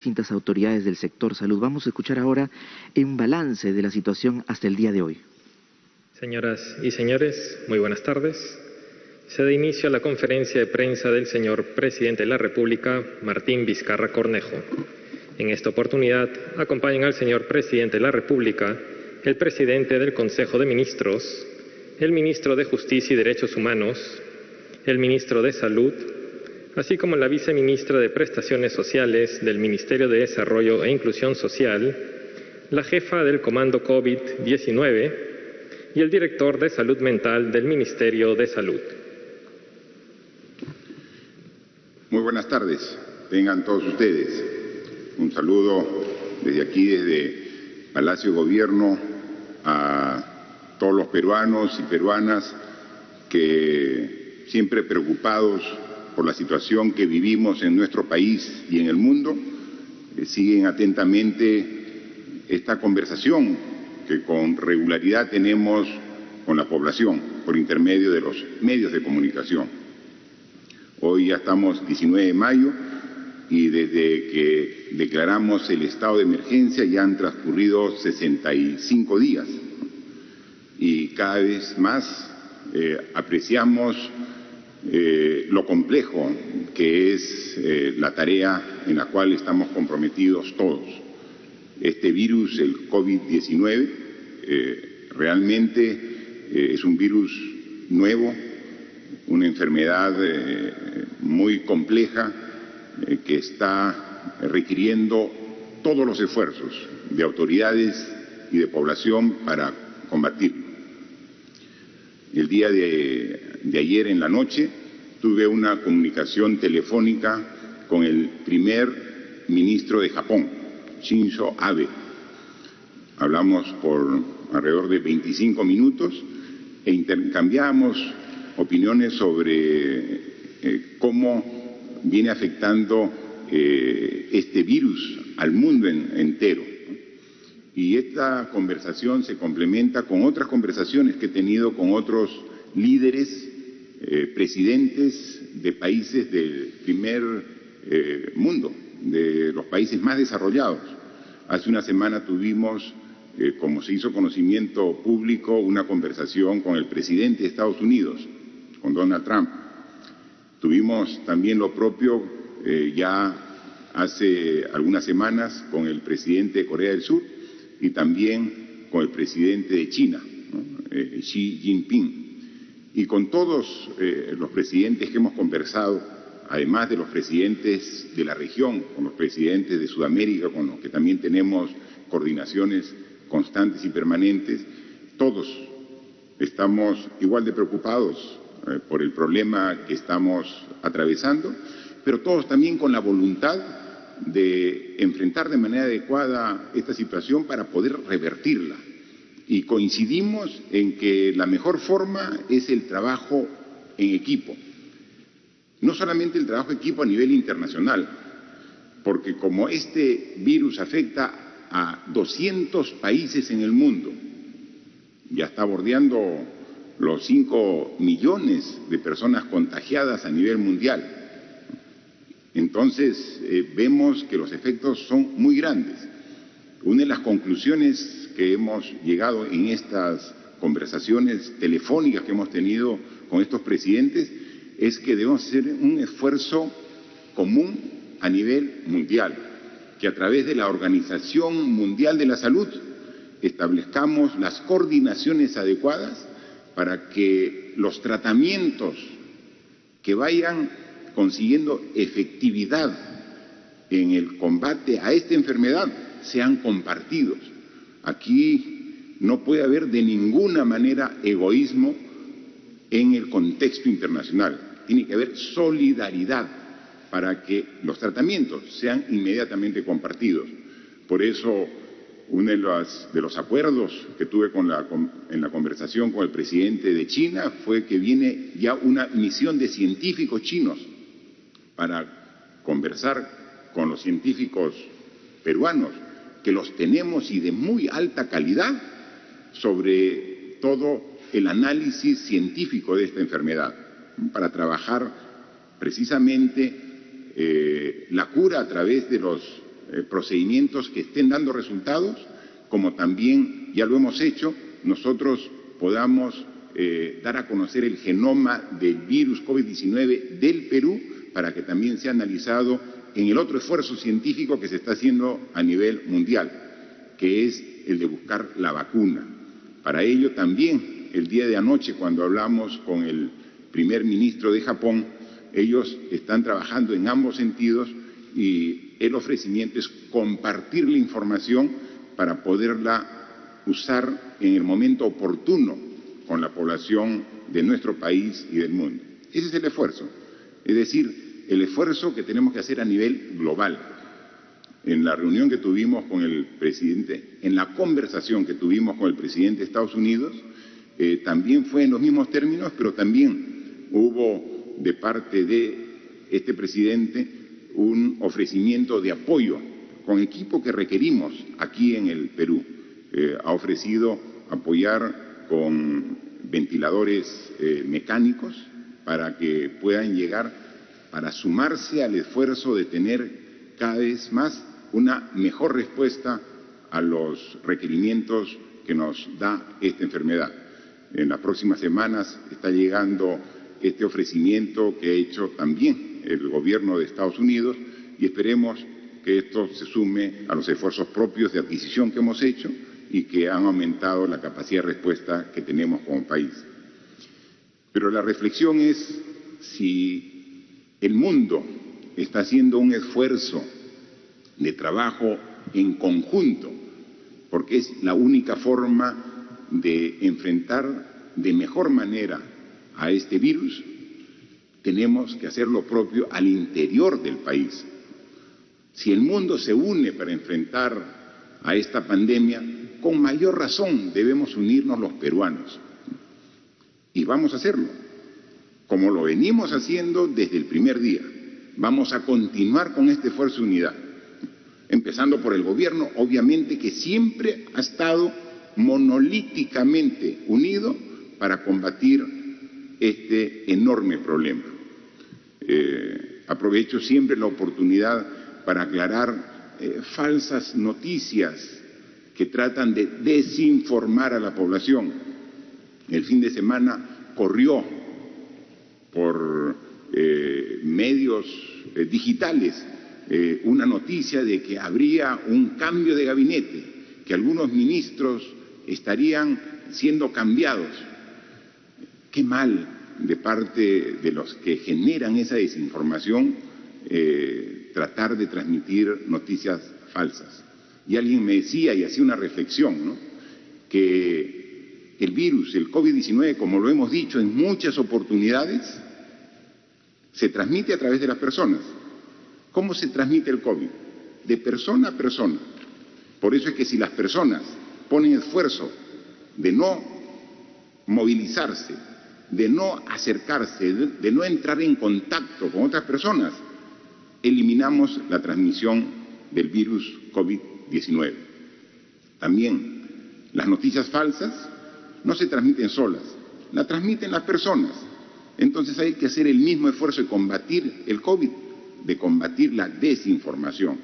distintas autoridades del sector salud. Vamos a escuchar ahora un balance de la situación hasta el día de hoy. Señoras y señores, muy buenas tardes. Se da inicio a la conferencia de prensa del señor Presidente de la República, Martín Vizcarra Cornejo. En esta oportunidad acompañan al señor Presidente de la República, el Presidente del Consejo de Ministros, el Ministro de Justicia y Derechos Humanos, el Ministro de Salud, así como la Viceministra de Prestaciones Sociales del Ministerio de Desarrollo e Inclusión Social, la Jefa del Comando COVID-19 y el Director de Salud Mental del Ministerio de Salud. Muy buenas tardes, tengan todos ustedes. Un saludo desde aquí, desde Palacio de Gobierno, a todos los peruanos y peruanas que siempre preocupados por la situación que vivimos en nuestro país y en el mundo, siguen atentamente esta conversación que con regularidad tenemos con la población por intermedio de los medios de comunicación. Hoy ya estamos 19 de mayo y desde que declaramos el estado de emergencia ya han transcurrido 65 días y cada vez más apreciamos lo complejo que es la tarea en la cual estamos comprometidos todos. Este virus, el COVID-19, realmente es un virus nuevo, una enfermedad muy compleja que está requiriendo todos los esfuerzos de autoridades y de población para combatirlo. El día de ayer en la noche tuve una comunicación telefónica con el primer ministro de Japón, Shinzo Abe. Hablamos por alrededor de 25 minutos e intercambiamos opiniones sobre cómo viene afectando este virus al mundo entero. Y esta conversación se complementa con otras conversaciones que he tenido con otros líderes, presidentes de países del primer mundo, de los países más desarrollados. Hace una semana tuvimos, como se hizo conocimiento público, una conversación con el presidente de Estados Unidos, con Donald Trump. Tuvimos también lo propio ya hace algunas semanas con el presidente de Corea del Sur y también con el presidente de China, ¿no? Xi Jinping. Y con todos los presidentes que hemos conversado, además de los presidentes de la región, con los presidentes de Sudamérica, con los que también tenemos coordinaciones constantes y permanentes, todos estamos igual de preocupados por el problema que estamos atravesando, pero todos también con la voluntad de enfrentar de manera adecuada esta situación para poder revertirla. Y coincidimos en que la mejor forma es el trabajo en equipo. No solamente el trabajo en equipo a nivel internacional, porque como este virus afecta a 200 países en el mundo, ya está bordeando los 5 millones de personas contagiadas a nivel mundial. Entonces vemos que los efectos son muy grandes. Una de las conclusiones que hemos llegado en estas conversaciones telefónicas que hemos tenido con estos presidentes es que debemos hacer un esfuerzo común a nivel mundial, que a través de la Organización Mundial de la Salud establezcamos las coordinaciones adecuadas para que los tratamientos que vayan consiguiendo efectividad en el combate a esta enfermedad sean compartidos. Aquí no puede haber de ninguna manera egoísmo en el contexto internacional. Tiene que haber solidaridad para que los tratamientos sean inmediatamente compartidos. Por eso, uno de los acuerdos que tuve en la conversación con el presidente de China fue que viene ya una misión de científicos chinos para conversar con los científicos peruanos, que los tenemos y de muy alta calidad, sobre todo el análisis científico de esta enfermedad, para trabajar precisamente la cura a través de los procedimientos que estén dando resultados, como también ya lo hemos hecho, nosotros podamos dar a conocer el genoma del virus COVID-19 del Perú para que también sea analizado en el otro esfuerzo científico que se está haciendo a nivel mundial, que es el de buscar la vacuna. Para ello también, el día de anoche, cuando hablamos con el primer ministro de Japón, ellos están trabajando en ambos sentidos y el ofrecimiento es compartir la información para poderla usar en el momento oportuno con la población de nuestro país y del mundo. Ese es el esfuerzo, es decir, el esfuerzo que tenemos que hacer a nivel global. En la reunión que tuvimos con el presidente, en la conversación que tuvimos con el presidente de Estados Unidos, también fue en los mismos términos, pero también hubo de parte de este presidente un ofrecimiento de apoyo con equipo que requerimos aquí en el Perú. Ha ofrecido apoyar con ventiladores mecánicos para que puedan llegar, para sumarse al esfuerzo de tener cada vez más una mejor respuesta a los requerimientos que nos da esta enfermedad. En las próximas semanas está llegando este ofrecimiento que ha hecho también el gobierno de Estados Unidos y esperemos que esto se sume a los esfuerzos propios de adquisición que hemos hecho y que han aumentado la capacidad de respuesta que tenemos como país. Pero la reflexión es si el mundo está haciendo un esfuerzo de trabajo en conjunto, porque es la única forma de enfrentar de mejor manera a este virus, tenemos que hacer lo propio al interior del país. Si el mundo se une para enfrentar a esta pandemia, con mayor razón debemos unirnos los peruanos. Y vamos a hacerlo, como lo venimos haciendo desde el primer día. Vamos a continuar con este esfuerzo de unidad, empezando por el gobierno, obviamente, que siempre ha estado monolíticamente unido para combatir este enorme problema. Aprovecho siempre la oportunidad para aclarar falsas noticias que tratan de desinformar a la población. El fin de semana corrió por medios digitales una noticia de que habría un cambio de gabinete, que algunos ministros estarían siendo cambiados. Qué mal de parte de los que generan esa desinformación tratar de transmitir noticias falsas. Y alguien me decía y hacía una reflexión, ¿no?, que el virus, el COVID-19, como lo hemos dicho en muchas oportunidades, se transmite a través de las personas. ¿Cómo se transmite el COVID? De persona a persona. Por eso es que si las personas ponen esfuerzo de no movilizarse, de no acercarse, de no entrar en contacto con otras personas, eliminamos la transmisión del virus COVID-19. También las noticias falsas no se transmiten solas, las transmiten las personas. Entonces hay que hacer el mismo esfuerzo de combatir el COVID, de combatir la desinformación.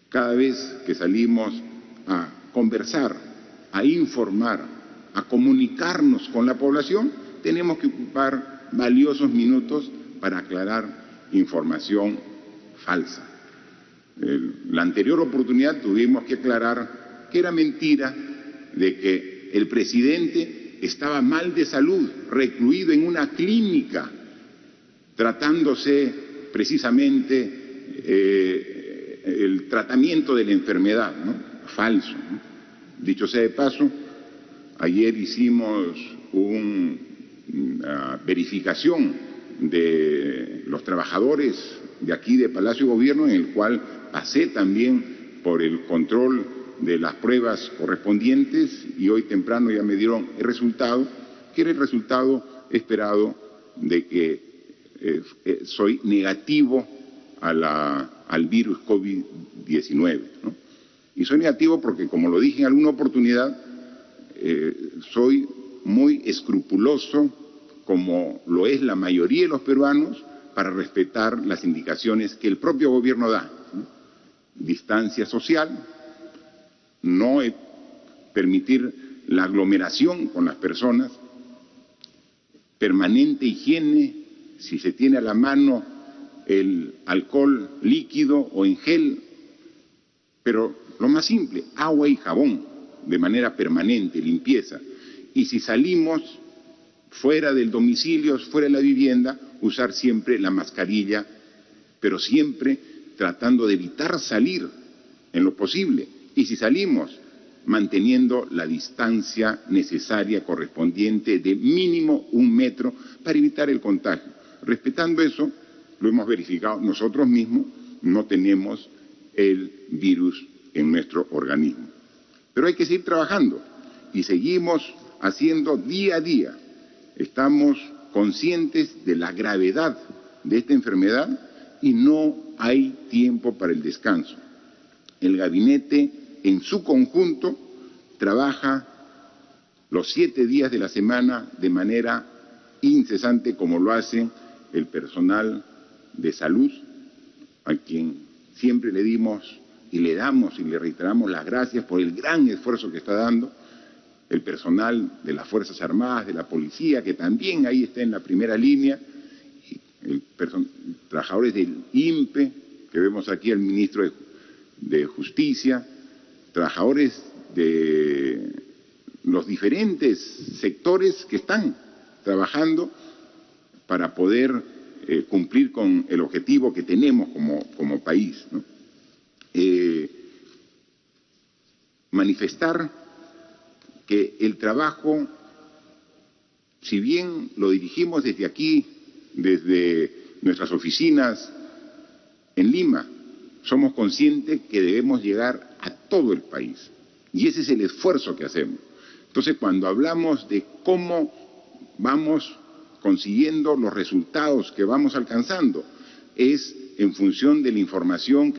Cada vez que salimos a conversar, a informar, a comunicarnos con la población, tenemos que ocupar valiosos minutos para aclarar información falsa. La anterior oportunidad tuvimos que aclarar que era mentira de que el presidente estaba mal de salud, recluido en una clínica, tratándose precisamente el tratamiento de la enfermedad, ¿no? Falso, ¿no? Dicho sea de paso, ayer hicimos una verificación de los trabajadores de aquí de Palacio de Gobierno, en el cual pasé también por el control de las pruebas correspondientes y hoy temprano ya me dieron el resultado, que era el resultado esperado de que soy negativo al virus COVID-19, ¿no? Y soy negativo porque, como lo dije en alguna oportunidad, soy muy escrupuloso, como lo es la mayoría de los peruanos, para respetar las indicaciones que el propio gobierno da, ¿no? distancia social, no permitir la aglomeración con las personas, permanente higiene, si se tiene a la mano el alcohol líquido o en gel, pero lo más simple, agua y jabón de manera permanente, limpieza. Y si salimos fuera del domicilio, fuera de la vivienda, usar siempre la mascarilla, pero siempre tratando de evitar salir en lo posible. Y si salimos, manteniendo la distancia necesaria correspondiente de mínimo 1 metro para evitar el contagio. Respetando eso, lo hemos verificado nosotros mismos, no tenemos el virus en nuestro organismo. Pero hay que seguir trabajando y seguimos haciendo día a día. Estamos conscientes de la gravedad de esta enfermedad y no hay tiempo para el descanso. El gabinete en su conjunto trabaja los 7 días de la semana de manera incesante, como lo hacen el personal de salud, a quien siempre le dimos y le damos y le reiteramos las gracias por el gran esfuerzo que está dando, el personal de las Fuerzas Armadas, de la Policía, que también ahí está en la primera línea, trabajadores del INPE, que vemos aquí al ministro de Justicia, trabajadores de los diferentes sectores que están trabajando para poder cumplir con el objetivo que tenemos como país, ¿no? Manifestar que el trabajo, si bien lo dirigimos desde aquí, desde nuestras oficinas en Lima, somos conscientes que debemos llegar a todo el país. Y ese es el esfuerzo que hacemos. Entonces, cuando hablamos de cómo vamos consiguiendo los resultados que vamos alcanzando, es en función de la información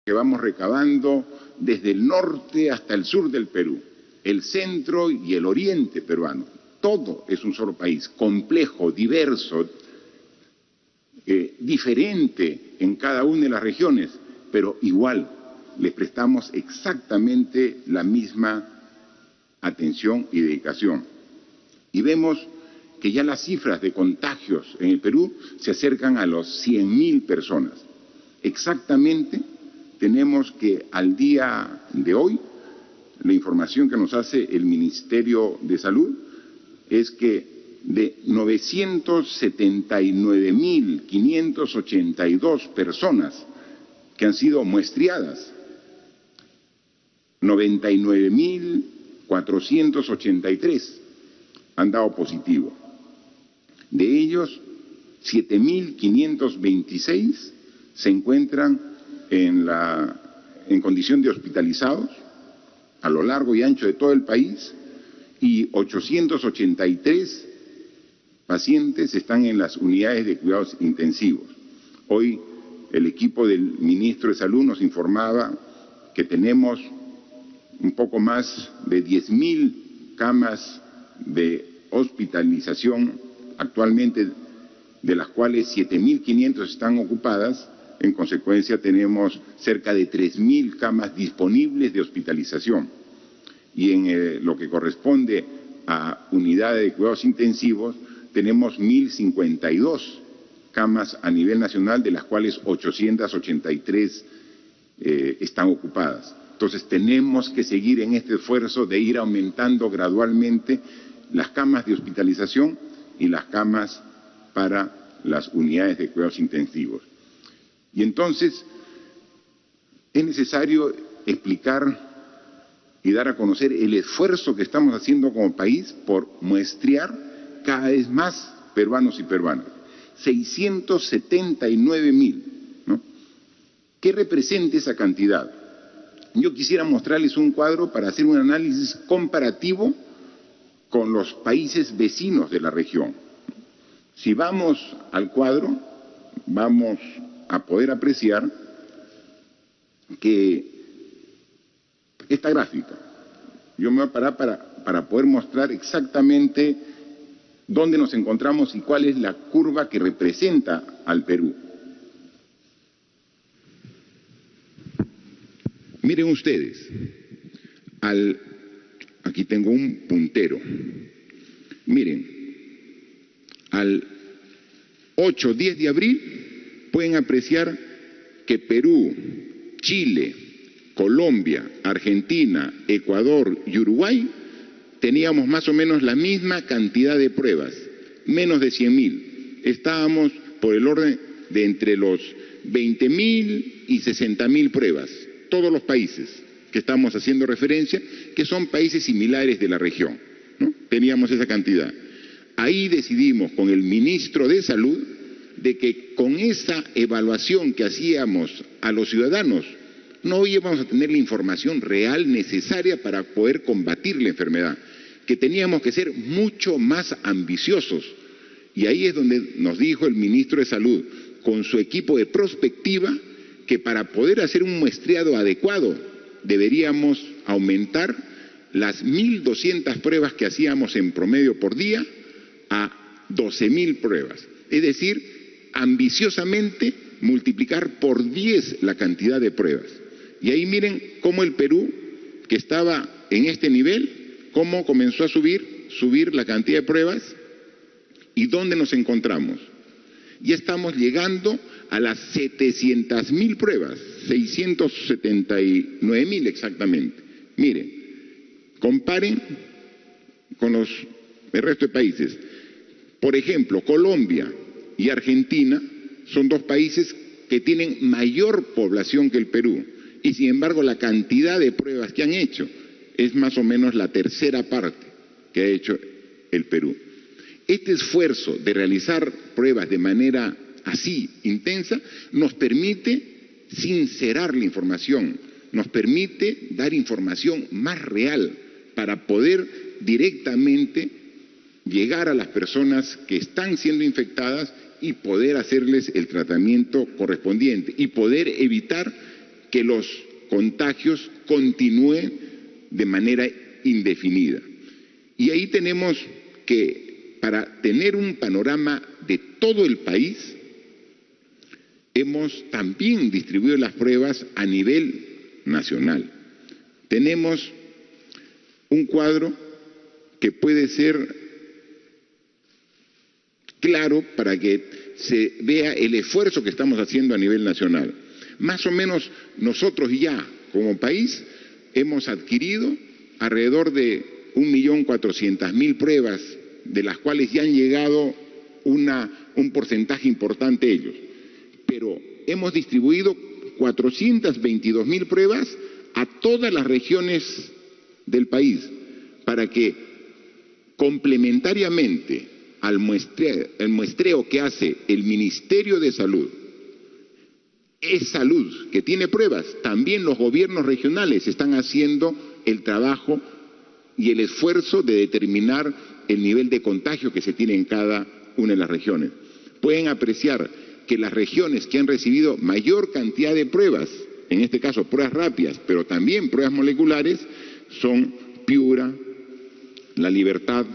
que vamos recabando desde el norte hasta el sur del Perú, el centro y el oriente peruano. Todo es un solo país, complejo, diverso, diferente en cada una de las regiones, pero igual les prestamos exactamente la misma atención y dedicación. Y vemos que ya las cifras de contagios en el Perú se acercan a los 100.000 personas. Exactamente tenemos que al día de hoy, la información que nos hace el Ministerio de Salud es que de 979.582 personas que han sido muestreadas, 99.483 han dado positivo. De ellos, 7.526 se encuentran en condición de hospitalizados a lo largo y ancho de todo el país y 883 pacientes están en las unidades de cuidados intensivos. Hoy el equipo del ministro de Salud nos informaba que tenemos un poco más de 10.000 camas de hospitalización actualmente, de las cuales 7.500 están ocupadas. En consecuencia, tenemos cerca de 3.000 camas disponibles de hospitalización. Y en lo que corresponde a unidades de cuidados intensivos, tenemos 1.052 camas a nivel nacional, de las cuales 883 están ocupadas. Entonces, tenemos que seguir en este esfuerzo de ir aumentando gradualmente las camas de hospitalización y las camas para las unidades de cuidados intensivos. Y entonces es necesario explicar y dar a conocer el esfuerzo que estamos haciendo como país por muestrear cada vez más peruanos y peruanas. 679.000, ¿no? ¿Qué representa esa cantidad? Yo quisiera mostrarles un cuadro para hacer un análisis comparativo con los países vecinos de la región. Si vamos al cuadro, vamos a poder apreciar que esta gráfica, yo me voy a parar para poder mostrar exactamente dónde nos encontramos y cuál es la curva que representa al Perú. Miren ustedes, aquí tengo un puntero. Miren, al 8-10 de abril pueden apreciar que Perú, Chile, Colombia, Argentina, Ecuador y Uruguay teníamos más o menos la misma cantidad de pruebas, menos de 100.000. Estábamos por el orden de entre los 20.000 y 60.000 pruebas, todos los países que estamos haciendo referencia, que son países similares de la región, ¿no? Teníamos esa cantidad. Ahí decidimos con el ministro de Salud de que con esa evaluación que hacíamos a los ciudadanos no íbamos a tener la información real necesaria para poder combatir la enfermedad, que teníamos que ser mucho más ambiciosos. Y ahí es donde nos dijo el ministro de Salud, con su equipo de prospectiva, que para poder hacer un muestreado adecuado deberíamos aumentar las 1.200 pruebas que hacíamos en promedio por día a 12.000 pruebas. Es decir, ambiciosamente multiplicar por 10 la cantidad de pruebas. Y ahí miren cómo el Perú, que estaba en este nivel, cómo comenzó a subir la cantidad de pruebas y dónde nos encontramos. Ya estamos llegando a las 700.000 pruebas, 679.000 exactamente. Miren, comparen con el resto de países. Por ejemplo, Colombia y Argentina son dos países que tienen mayor población que el Perú y sin embargo la cantidad de pruebas que han hecho es más o menos la tercera parte que ha hecho el Perú. Este esfuerzo de realizar pruebas de manera así intensa nos permite sincerar la información, nos permite dar información más real para poder directamente llegar a las personas que están siendo infectadas y poder hacerles el tratamiento correspondiente y poder evitar que los contagios continúen de manera indefinida. Y ahí tenemos que, para tener un panorama de todo el país, hemos también distribuido las pruebas a nivel nacional. Tenemos un cuadro que puede ser claro para que se vea el esfuerzo que estamos haciendo a nivel nacional. Más o menos nosotros ya como país hemos adquirido alrededor de 1.400.000 pruebas, de las cuales ya han llegado un porcentaje importante ellos. Pero hemos distribuido 422.000 pruebas a todas las regiones del país para que complementariamente al muestreo que hace el Ministerio de Salud, es salud que tiene pruebas, también los gobiernos regionales están haciendo el trabajo y el esfuerzo de determinar el nivel de contagio que se tiene en cada una de las regiones. Pueden apreciar que las regiones que han recibido mayor cantidad de pruebas, en este caso pruebas rápidas, pero también pruebas moleculares, son Piura, La Libertad,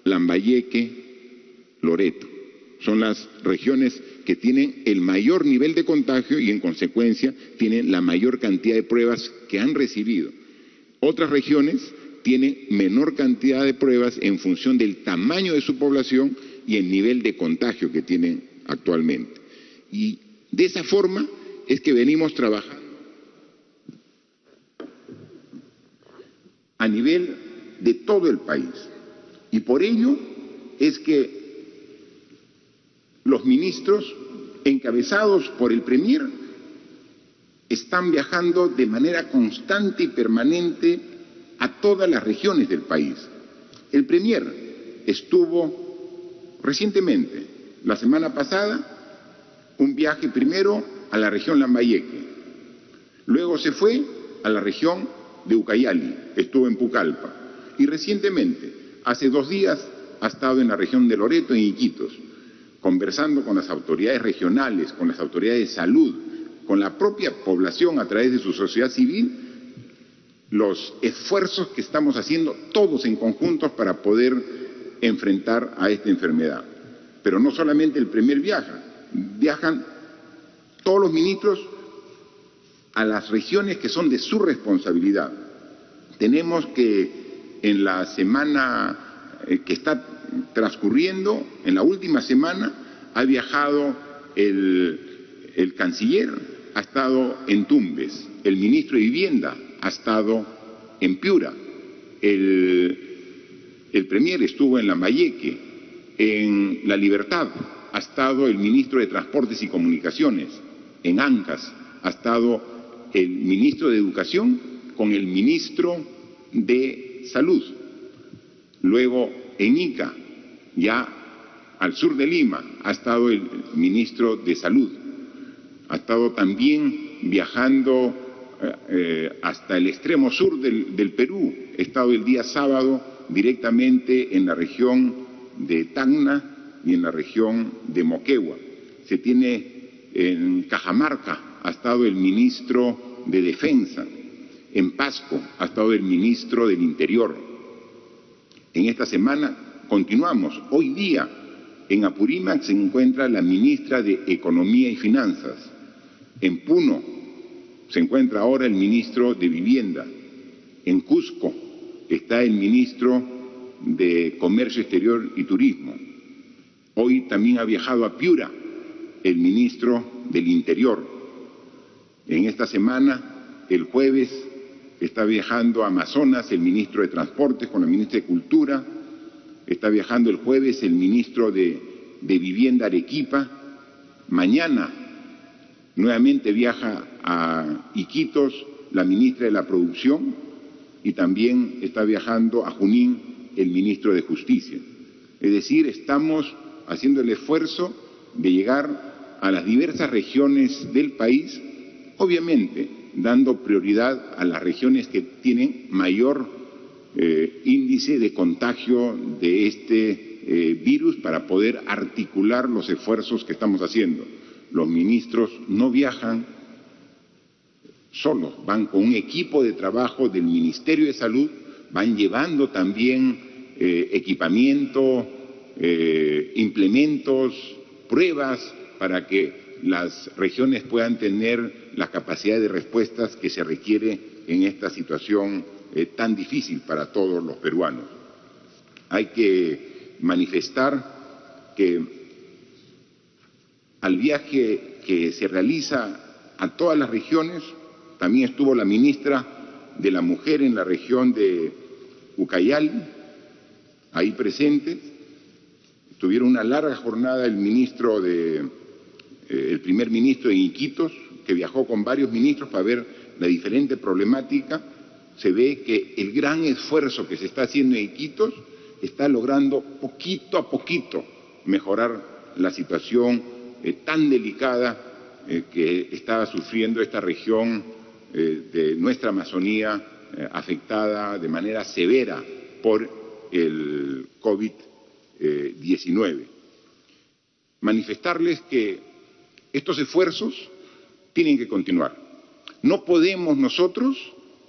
Lambayeque, Loreto. Son las regiones que tienen el mayor nivel de contagio y en consecuencia tienen la mayor cantidad de pruebas que han recibido. Otras regiones tienen menor cantidad de pruebas en función del tamaño de su población y el nivel de contagio que tienen actualmente. Y de esa forma es que venimos trabajando a nivel de todo el país. Y por ello es que los ministros, encabezados por el Premier, están viajando de manera constante y permanente a todas las regiones del país. El Premier estuvo recientemente, la semana pasada, un viaje primero a la región Lambayeque, luego se fue a la región de Ucayali, estuvo en Pucallpa, y recientemente, hace 2 días, ha estado en la región de Loreto, en Iquitos, conversando con las autoridades regionales, con las autoridades de salud, con la propia población a través de su sociedad civil, los esfuerzos que estamos haciendo todos en conjunto para poder enfrentar a esta enfermedad. Pero no solamente el Premier viaja, viajan todos los ministros a las regiones que son de su responsabilidad. Tenemos que en la semana que está transcurriendo, en la última semana, ha viajado el canciller, ha estado en Tumbes, el ministro de Vivienda ha estado en Piura, el premier estuvo en Lambayeque, en La Libertad ha estado el ministro de Transportes y Comunicaciones, en Ancash ha estado el ministro de Educación con el ministro de Salud. Luego en Ica, ya al sur de Lima, ha estado el ministro de Salud. Ha estado también viajando hasta el extremo sur del Perú. He estado el día sábado directamente en la región de Tacna y en la región de Moquegua. Se tiene en Cajamarca, ha estado el ministro de Defensa. En Pasco ha estado el ministro del Interior. En esta semana continuamos. Hoy día en Apurímac se encuentra la ministra de Economía y Finanzas. En Puno se encuentra ahora el ministro de Vivienda. En Cusco está el ministro de Comercio Exterior y Turismo. Hoy también ha viajado a Piura el ministro del Interior. En esta semana, el jueves, está viajando a Amazonas el ministro de Transportes con la ministra de Cultura. Está viajando el jueves el ministro de Vivienda Arequipa. Mañana nuevamente viaja a Iquitos la ministra de la Producción y también está viajando a Junín el ministro de Justicia. Es decir, estamos haciendo el esfuerzo de llegar a las diversas regiones del país, obviamente dando prioridad a las regiones que tienen mayor índice de contagio de este virus para poder articular los esfuerzos que estamos haciendo. Los ministros no viajan solos, van con un equipo de trabajo del Ministerio de Salud, van llevando también equipamiento, implementos, pruebas para que las regiones puedan tener la capacidad de respuestas que se requiere en esta situación tan difícil para todos los peruanos. Hay que manifestar que al viaje que se realiza a todas las regiones, también estuvo la ministra de la Mujer en la región de Ucayali, ahí presente. Tuvieron una larga jornada el primer ministro en Iquitos, que viajó con varios ministros para ver la diferente problemática. Se ve que el gran esfuerzo que se está haciendo en Iquitos está logrando poquito a poquito mejorar la situación tan delicada que estaba sufriendo esta región de nuestra Amazonía, afectada de manera severa por el COVID-19. Manifestarles que estos esfuerzos tienen que continuar. No podemos nosotros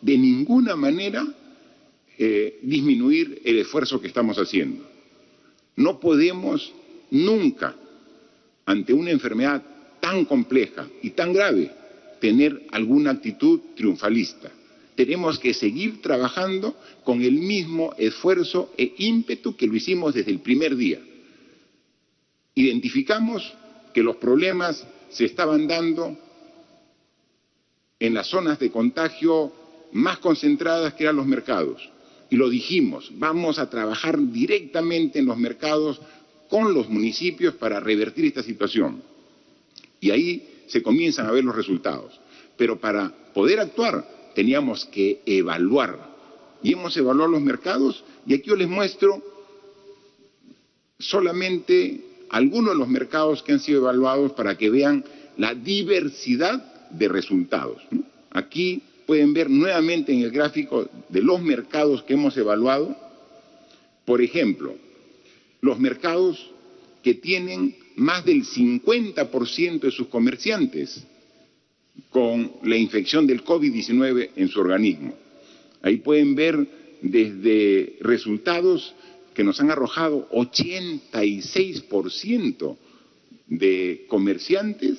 de ninguna manera disminuir el esfuerzo que estamos haciendo. No podemos nunca, ante una enfermedad tan compleja y tan grave, tener alguna actitud triunfalista. Tenemos que seguir trabajando con el mismo esfuerzo e ímpetu que lo hicimos desde el primer día. Identificamos que los problemas se estaban dando en las zonas de contagio más concentradas, que eran los mercados. Y lo dijimos, vamos a trabajar directamente en los mercados con los municipios para revertir esta situación. Y ahí se comienzan a ver los resultados. Pero para poder actuar teníamos que evaluar. Y hemos evaluado los mercados, y aquí yo les muestro solamente algunos de los mercados que han sido evaluados para que vean la diversidad de resultados. Aquí pueden ver nuevamente en el gráfico de los mercados que hemos evaluado, por ejemplo, los mercados que tienen más del 50% de sus comerciantes con la infección del COVID-19 en su organismo. Ahí pueden ver desde resultados que nos han arrojado 86% de comerciantes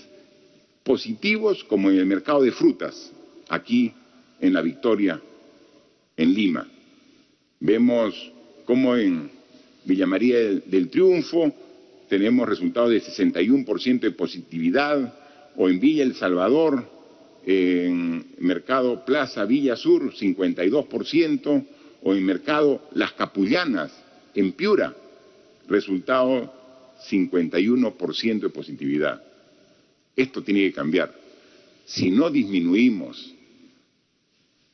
positivos, como en el mercado de frutas, aquí en La Victoria, en Lima. Vemos cómo en Villa María del Triunfo tenemos resultados de 61% de positividad, o en Villa El Salvador, en Mercado Plaza Villa Sur, 52%, o en Mercado Las Capullanas, en Piura, resultado 51% de positividad. Esto tiene que cambiar. Si no disminuimos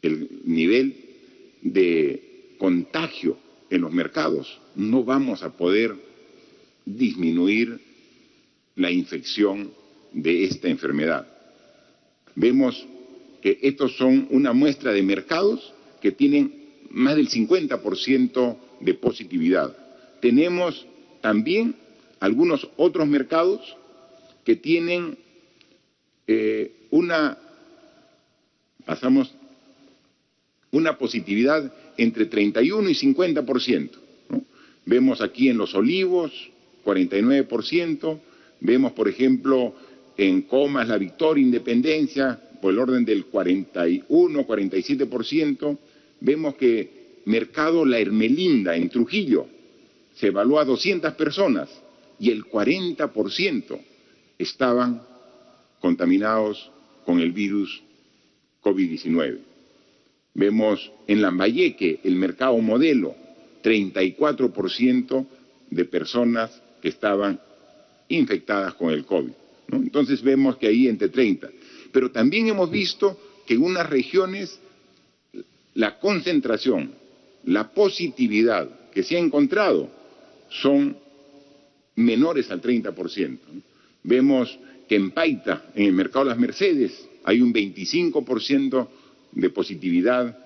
el nivel de contagio en los mercados, no vamos a poder disminuir la infección de esta enfermedad. Vemos que estos son una muestra de mercados que tienen más del 50% de positividad. Tenemos también algunos otros mercados que tienen una positividad entre 31 y 50%, ¿no? Vemos aquí en Los Olivos, 49%, vemos por ejemplo en Comas, La Victoria, Independencia, por el orden del 41, 47%, vemos que Mercado La Hermelinda en Trujillo se evaluó a 200 personas y el 40% estaban contaminados con el virus COVID-19. Vemos en Lambayeque, el Mercado Modelo, 34% de personas que estaban infectadas con el COVID, ¿no? Entonces vemos que ahí entre 30. Pero también hemos visto que en unas regiones la concentración, la positividad que se ha encontrado son menores al 30%, ¿no? Vemos que en Paita, en el Mercado Las Mercedes, hay un 25% de positividad,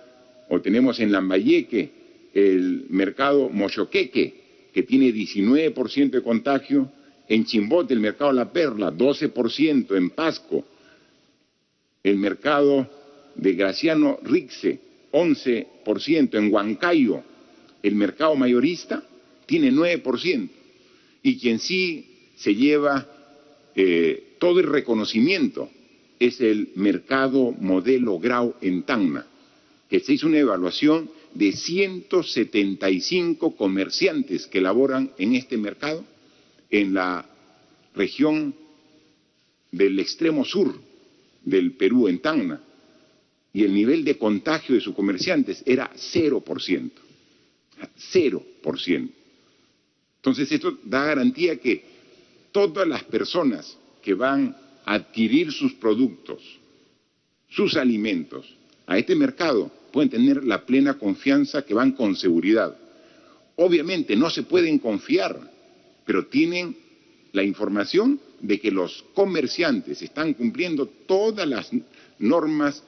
o tenemos en Lambayeque el Mercado Mochoqueque, que tiene 19% de contagio, en Chimbote el Mercado La Perla, 12%, en Pasco, el Mercado de Graciano Rixe, 11%, en Huancayo, el Mercado Mayorista, tiene 9%, y quien sí se lleva todo el reconocimiento es el Mercado Modelo Grau en Tacna, que se hizo una evaluación de 175 comerciantes que laboran en este mercado en la región del extremo sur del Perú, en Tacna, y el nivel de contagio de sus comerciantes era 0%. 0%. Entonces esto da garantía que todas las personas que van a adquirir sus productos, sus alimentos a este mercado pueden tener la plena confianza que van con seguridad. Obviamente no se pueden confiar, pero tienen la información de que los comerciantes están cumpliendo todas las normas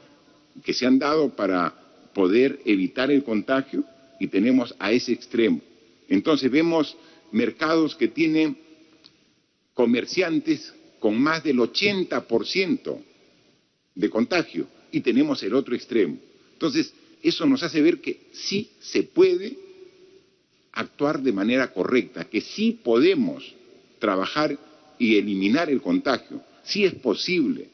que se han dado para poder evitar el contagio, y tenemos a ese extremo. Entonces vemos mercados que tienen comerciantes con más del 80% de contagio, y tenemos el otro extremo. Entonces, eso nos hace ver que sí se puede actuar de manera correcta, que sí podemos trabajar y eliminar el contagio. Sí es posible.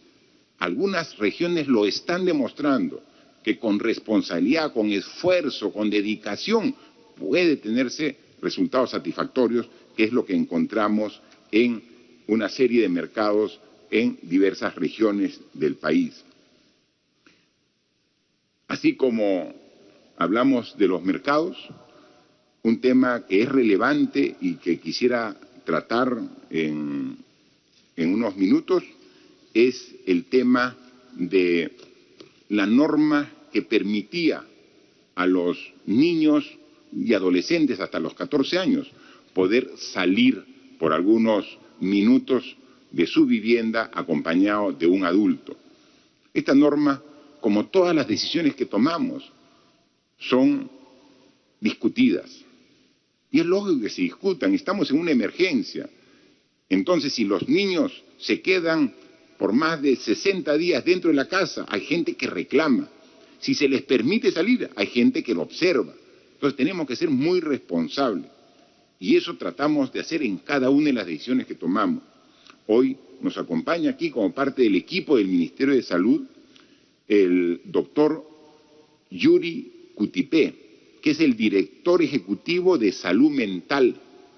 Algunas regiones lo están demostrando, que con responsabilidad, con esfuerzo, con dedicación, puede tenerse resultados satisfactorios, que es lo que encontramos en una serie de mercados en diversas regiones del país. Así como hablamos de los mercados, un tema que es relevante y que quisiera tratar en unos minutos es el tema de la norma que permitía a los niños y adolescentes hasta los 14 años poder salir por algunos minutos de su vivienda acompañado de un adulto. Esta norma, como todas las decisiones que tomamos, son discutidas. Y es lógico que se discutan, estamos en una emergencia. Entonces, si los niños se quedan por más de 60 días dentro de la casa, hay gente que reclama. Si se les permite salir, hay gente que lo observa. Entonces tenemos que ser muy responsables. Y eso tratamos de hacer en cada una de las decisiones que tomamos. Hoy nos acompaña aquí como parte del equipo del Ministerio de Salud el doctor Yuri Cutipé, que es el director ejecutivo de salud mental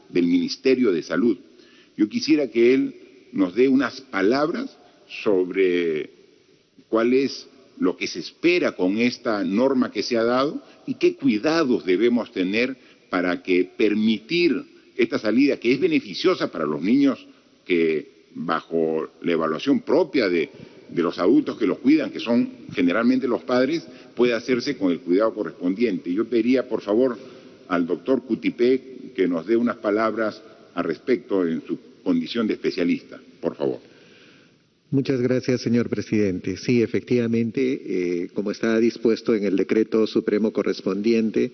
del Ministerio de Salud. Yo quisiera que él nos dé unas palabras sobre cuál es lo que se espera con esta norma que se ha dado y qué cuidados debemos tener para que permitir esta salida, que es beneficiosa para los niños, que bajo la evaluación propia de los adultos que los cuidan, que son generalmente los padres, puede hacerse con el cuidado correspondiente. Yo pediría, por favor, al doctor Cutipé que nos dé unas palabras al respecto en su condición de especialista, por favor. Muchas gracias, señor presidente. Sí, efectivamente, como está dispuesto en el decreto supremo correspondiente,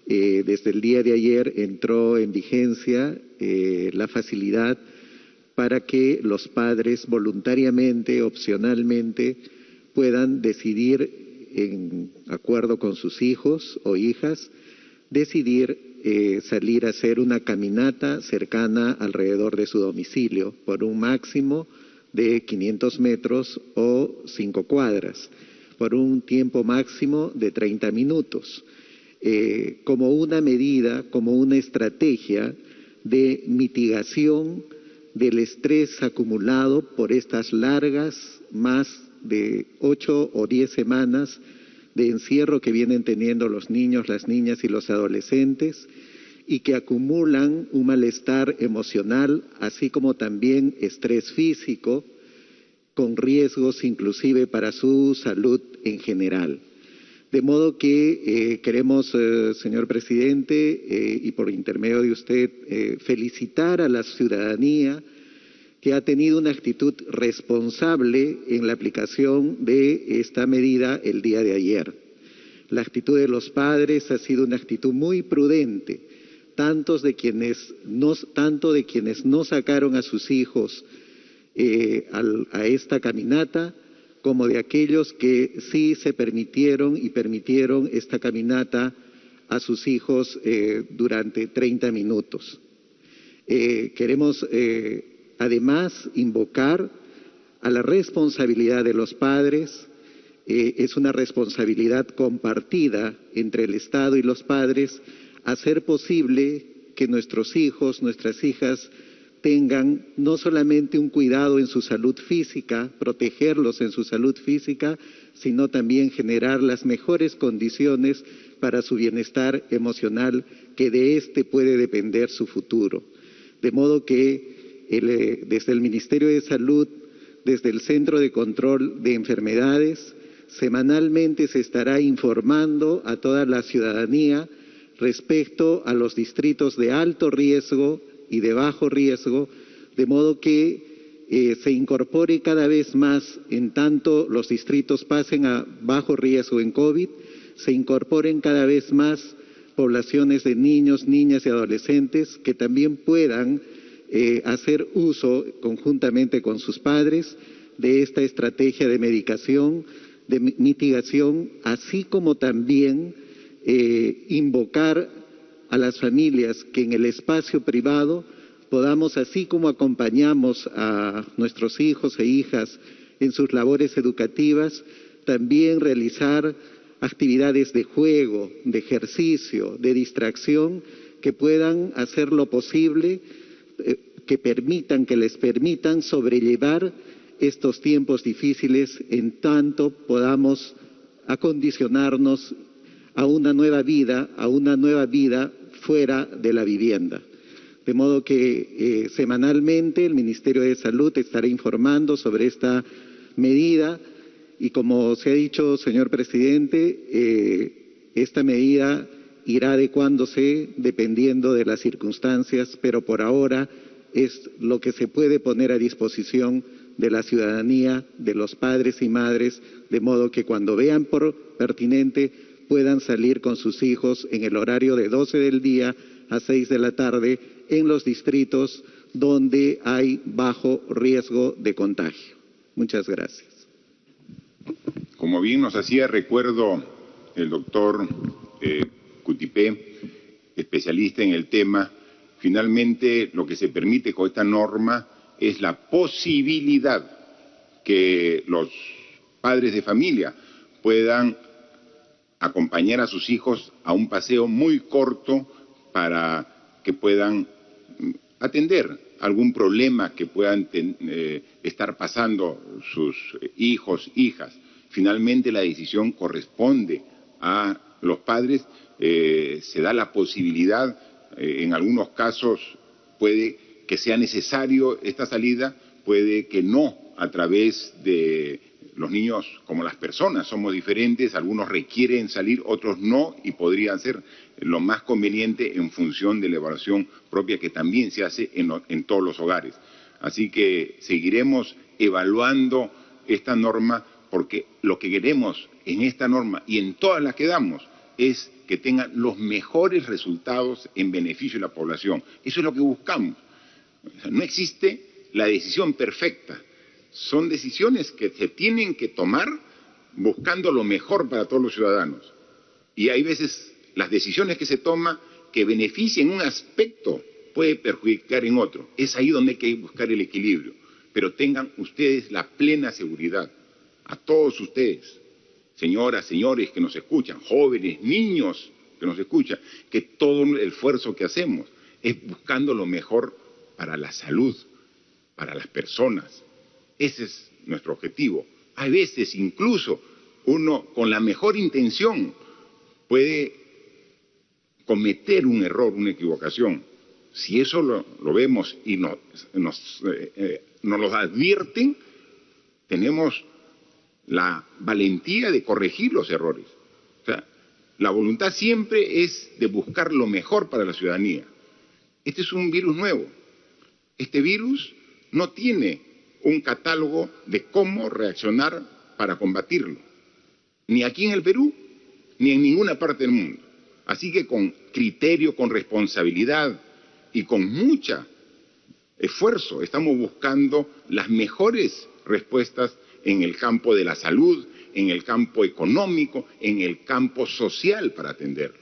desde el día de ayer entró en vigencia la facilidad para que los padres voluntariamente, opcionalmente, puedan decidir, en acuerdo con sus hijos o hijas, decidir salir a hacer una caminata cercana alrededor de su domicilio por un máximo de 500 metros o 5 cuadras, por un tiempo máximo de 30 minutos, como una medida, como una estrategia de mitigación del estrés acumulado por estas largas, más de 8 o 10 semanas de encierro que vienen teniendo los niños, las niñas y los adolescentes, y que acumulan un malestar emocional, así como también estrés físico, con riesgos inclusive para su salud en general. De modo que queremos, señor presidente, y por intermedio de usted, felicitar a la ciudadanía que ha tenido una actitud responsable en la aplicación de esta medida el día de ayer. La actitud de los padres ha sido una actitud muy prudente, tanto de quienes no sacaron a sus hijos a esta caminata, como de aquellos que sí se permitieron esta caminata a sus hijos durante 30 minutos. Queremos además invocar a la responsabilidad de los padres. Es una responsabilidad compartida entre el Estado y los padres hacer posible que nuestros hijos, nuestras hijas tengan no solamente un cuidado en su salud física, protegerlos en su salud física, sino también generar las mejores condiciones para su bienestar emocional, que de este puede depender su futuro. De modo que desde el Ministerio de Salud, desde el Centro de Control de Enfermedades, semanalmente se estará informando a toda la ciudadanía respecto a los distritos de alto riesgo y de bajo riesgo, de modo que se incorpore cada vez más, en tanto los distritos pasen a bajo riesgo en COVID, se incorporen cada vez más poblaciones de niños, niñas y adolescentes que también puedan hacer uso conjuntamente con sus padres de esta estrategia de medicación, de mitigación, así como también invocar a las familias que en el espacio privado podamos, así como acompañamos a nuestros hijos e hijas en sus labores educativas, también realizar actividades de juego, de ejercicio, de distracción, que puedan hacer lo posible, que les permitan sobrellevar estos tiempos difíciles, en tanto podamos acondicionarnos a una nueva vida fuera de la vivienda. De modo que semanalmente el Ministerio de Salud estará informando sobre esta medida y, como se ha dicho, señor presidente, esta medida irá adecuándose dependiendo de las circunstancias, pero por ahora es lo que se puede poner a disposición de la ciudadanía, de los padres y madres, de modo que cuando vean por pertinente puedan salir con sus hijos en el horario de 12 del día a 6 de la tarde en los distritos donde hay bajo riesgo de contagio. Muchas gracias. Como bien nos hacía recuerdo el doctor Cutipé, especialista en el tema, finalmente lo que se permite con esta norma es la posibilidad que los padres de familia puedan acompañar a sus hijos a un paseo muy corto para que puedan atender algún problema que puedan estar pasando sus hijos, hijas. Finalmente la decisión corresponde a los padres, se da la posibilidad, en algunos casos puede que sea necesario esta salida, puede que no, a través de los niños, como las personas, somos diferentes, algunos requieren salir, otros no, y podrían ser lo más conveniente en función de la evaluación propia que también se hace en todos los hogares. Así que seguiremos evaluando esta norma, porque lo que queremos en esta norma y en todas las que damos es que tengan los mejores resultados en beneficio de la población. Eso es lo que buscamos. O sea, no existe la decisión perfecta. Son decisiones que se tienen que tomar buscando lo mejor para todos los ciudadanos. Y hay veces las decisiones que se toman que benefician un aspecto puede perjudicar en otro. Es ahí donde hay que buscar el equilibrio. Pero tengan ustedes la plena seguridad, a todos ustedes, señoras, señores que nos escuchan, jóvenes, niños que nos escuchan, que todo el esfuerzo que hacemos es buscando lo mejor para la salud, para las personas. Ese es nuestro objetivo. Hay veces incluso uno con la mejor intención puede cometer un error, una equivocación. Si eso lo vemos y nos lo advierten, tenemos la valentía de corregir los errores. O sea, la voluntad siempre es de buscar lo mejor para la ciudadanía. Este es un virus nuevo. Este virus no tiene un catálogo de cómo reaccionar para combatirlo, ni aquí en el Perú, ni en ninguna parte del mundo. Así que con criterio, con responsabilidad y con mucho esfuerzo estamos buscando las mejores respuestas en el campo de la salud, en el campo económico, en el campo social para atenderlo,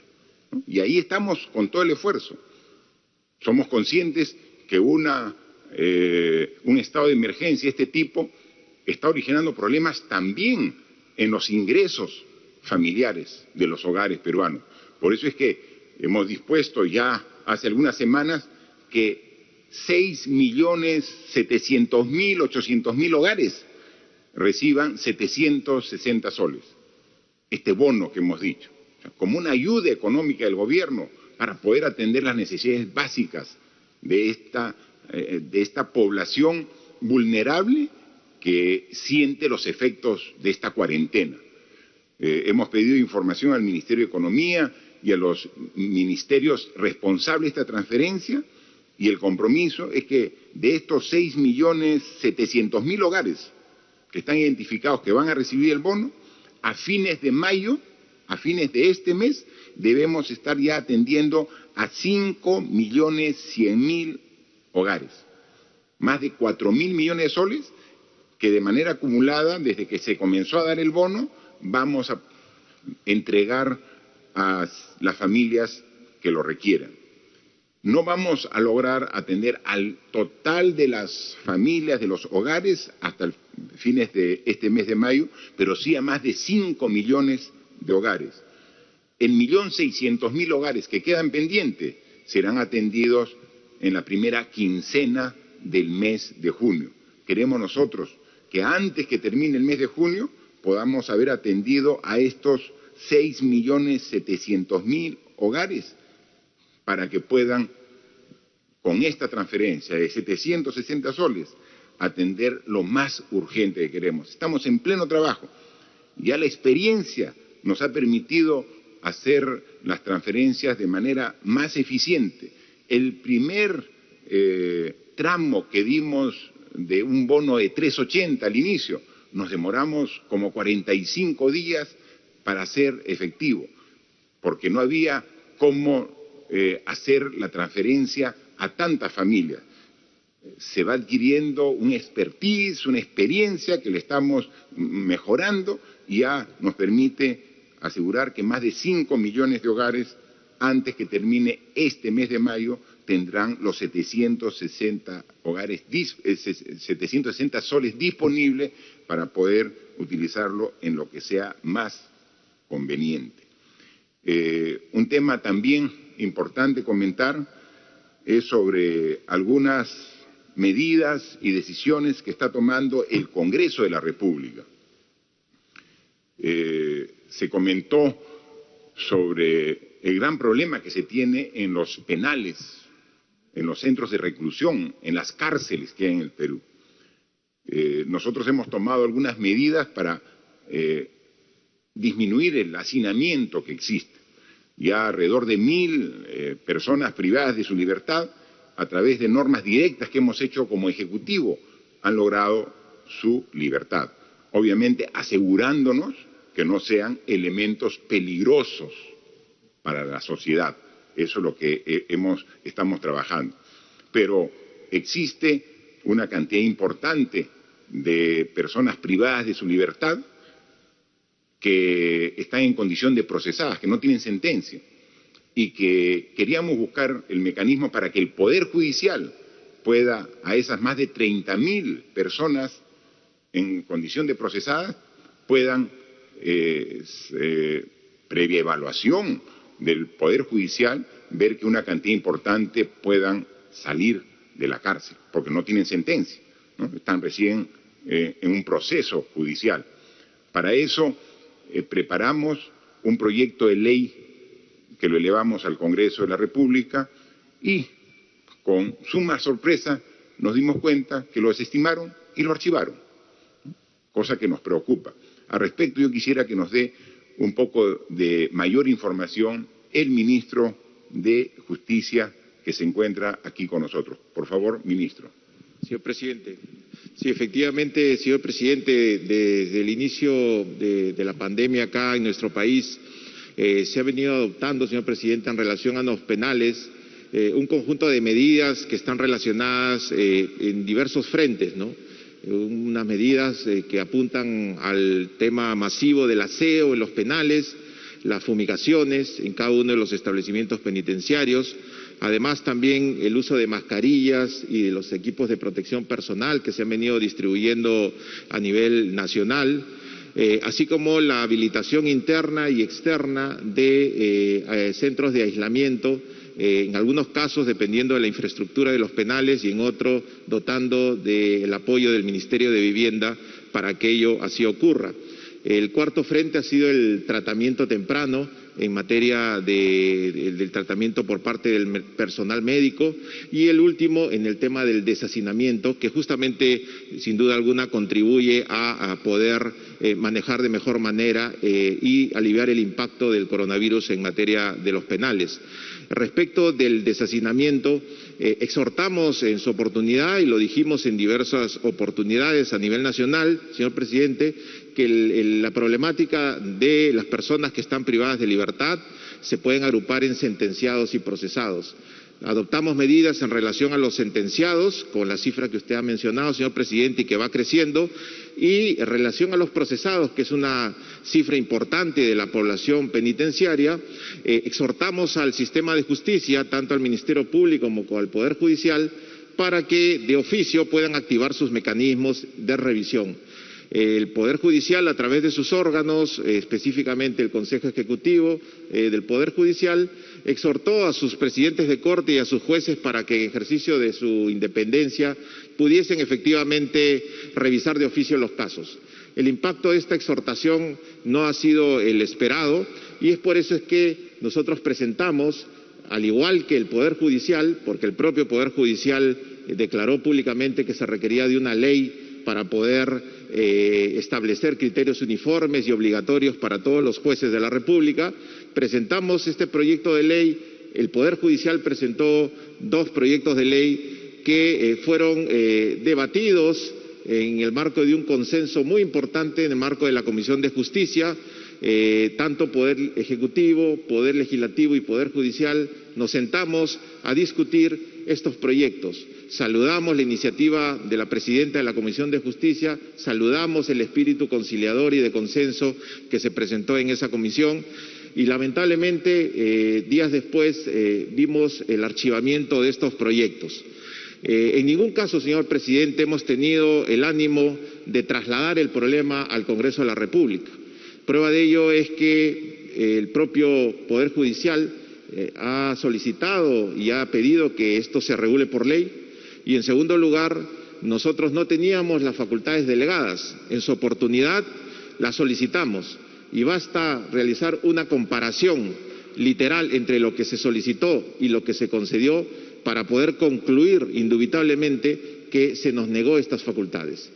¿no? Y ahí estamos con todo el esfuerzo. Somos conscientes que un estado de emergencia de este tipo está originando problemas también en los ingresos familiares de los hogares peruanos. Por eso es que hemos dispuesto ya hace algunas semanas que 6.700.000, 800.000 hogares reciban 760 soles. Este bono que hemos dicho, o sea, como una ayuda económica del gobierno para poder atender las necesidades básicas de esta población vulnerable que siente los efectos de esta cuarentena. Hemos pedido información al Ministerio de Economía y a los ministerios responsables de esta transferencia, y el compromiso es que de estos 6.700.000 hogares que están identificados que van a recibir el bono, a fines de mayo, a fines de este mes, debemos estar ya atendiendo a 5.100.000 hogares. Más de 4.000 millones de soles que de manera acumulada, desde que se comenzó a dar el bono, vamos a entregar a las familias que lo requieran. No vamos a lograr atender al total de las familias, de los hogares, hasta fines de este mes de mayo, pero sí a más de 5 millones de hogares. El 1.600.000 hogares que quedan pendientes serán atendidos en la primera quincena del mes de junio. Queremos nosotros que antes que termine el mes de junio podamos haber atendido a estos 6.700.000 hogares para que puedan, con esta transferencia de 760 soles, atender lo más urgente que queremos. Estamos en pleno trabajo. Ya la experiencia nos ha permitido hacer las transferencias de manera más eficiente. El primer tramo que dimos de un bono de 380 al inicio, nos demoramos como 45 días para hacer efectivo, porque no había cómo hacer la transferencia a tantas familias. Se va adquiriendo un expertise, una experiencia que le estamos mejorando y ya nos permite asegurar que más de 5 millones de hogares, antes que termine este mes de mayo, tendrán los 760 760 soles disponibles para poder utilizarlo en lo que sea más conveniente. Un tema también importante comentar es sobre algunas medidas y decisiones que está tomando el Congreso de la República. Se comentó sobre el gran problema que se tiene en los penales, en los centros de reclusión, en las cárceles que hay en el Perú. Nosotros hemos tomado algunas medidas para disminuir el hacinamiento que existe. Ya alrededor de 1.000 personas privadas de su libertad, a través de normas directas que hemos hecho como Ejecutivo, han logrado su libertad. Obviamente asegurándonos que no sean elementos peligrosos para la sociedad. Eso es lo que estamos trabajando. Pero existe una cantidad importante de personas privadas de su libertad que están en condición de procesadas, que no tienen sentencia, y que queríamos buscar el mecanismo para que el Poder Judicial pueda, a esas más de 30.000 personas en condición de procesadas, puedan, previa evaluación del Poder Judicial, ver que una cantidad importante puedan salir de la cárcel, porque no tienen sentencia, ¿no? Están recién en un proceso judicial. Para eso preparamos un proyecto de ley que lo elevamos al Congreso de la República y con suma sorpresa nos dimos cuenta que lo desestimaron y lo archivaron, cosa que nos preocupa. Al respecto, yo quisiera que nos dé un poco de mayor información el ministro de Justicia que se encuentra aquí con nosotros. Por favor, ministro. Señor presidente. Sí, efectivamente, señor presidente, desde el inicio de la pandemia acá en nuestro país se ha venido adoptando, señor presidente, en relación a los penales, un conjunto de medidas que están relacionadas en diversos frentes, ¿no? Unas medidas que apuntan al tema masivo del aseo en los penales, las fumigaciones en cada uno de los establecimientos penitenciarios, además también el uso de mascarillas y de los equipos de protección personal que se han venido distribuyendo a nivel nacional, así como la habilitación interna y externa de centros de aislamiento, en algunos casos dependiendo de la infraestructura de los penales y en otros dotando del apoyo del Ministerio de Vivienda para que ello así ocurra. El cuarto frente ha sido el tratamiento temprano en materia del tratamiento por parte del personal médico y el último en el tema del deshacinamiento, que justamente sin duda alguna contribuye a poder manejar de mejor manera y aliviar el impacto del coronavirus en materia de los penales. Respecto del deshacinamiento, exhortamos en su oportunidad, y lo dijimos en diversas oportunidades a nivel nacional, señor presidente, que la problemática de las personas que están privadas de libertad se pueden agrupar en sentenciados y procesados. Adoptamos medidas en relación a los sentenciados, con la cifra que usted ha mencionado, señor presidente, y que va creciendo, y en relación a los procesados, que es una cifra importante de la población penitenciaria, exhortamos al sistema de justicia, tanto al Ministerio Público como al Poder Judicial, para que de oficio puedan activar sus mecanismos de revisión. El Poder Judicial, a través de sus órganos, específicamente el Consejo Ejecutivo del Poder Judicial, exhortó a sus presidentes de corte y a sus jueces para que en ejercicio de su independencia pudiesen efectivamente revisar de oficio los casos. El impacto de esta exhortación no ha sido el esperado y es por eso es que nosotros presentamos, al igual que el Poder Judicial, porque el propio Poder Judicial declaró públicamente que se requería de una ley para poder establecer criterios uniformes y obligatorios para todos los jueces de la República, presentamos este proyecto de ley. El Poder Judicial presentó 2 proyectos de ley que fueron debatidos en el marco de un consenso muy importante en el marco de la Comisión de Justicia. Tanto Poder Ejecutivo, Poder Legislativo y Poder Judicial nos sentamos a discutir estos proyectos. Saludamos la iniciativa de la presidenta de la Comisión de Justicia, saludamos el espíritu conciliador y de consenso que se presentó en esa comisión y lamentablemente días después vimos el archivamiento de estos proyectos. En ningún caso, señor presidente, hemos tenido el ánimo de trasladar el problema al Congreso de la República. Prueba de ello es que el propio Poder Judicial ha solicitado y ha pedido que esto se regule por ley, y en segundo lugar, nosotros no teníamos las facultades delegadas. En su oportunidad las solicitamos y basta realizar una comparación literal entre lo que se solicitó y lo que se concedió para poder concluir indubitablemente que se nos negó estas facultades.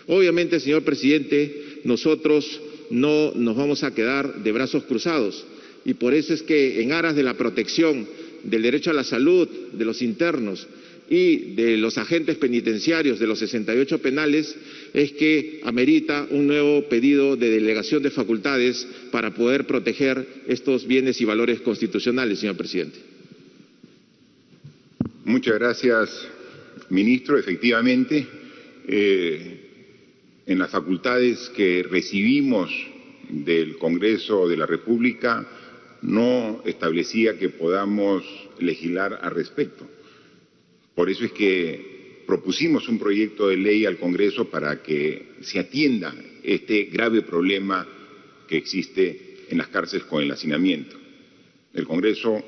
Obviamente, señor presidente, nosotros no nos vamos a quedar de brazos cruzados, y por eso es que en aras de la protección del derecho a la salud de los internos y de los agentes penitenciarios de los 68 penales, es que amerita un nuevo pedido de delegación de facultades para poder proteger estos bienes y valores constitucionales, señor presidente. Muchas gracias, ministro. Efectivamente, en las facultades que recibimos del Congreso de la República no establecía que podamos legislar al respecto. Por eso es que propusimos un proyecto de ley al Congreso para que se atienda este grave problema que existe en las cárceles con el hacinamiento. El Congreso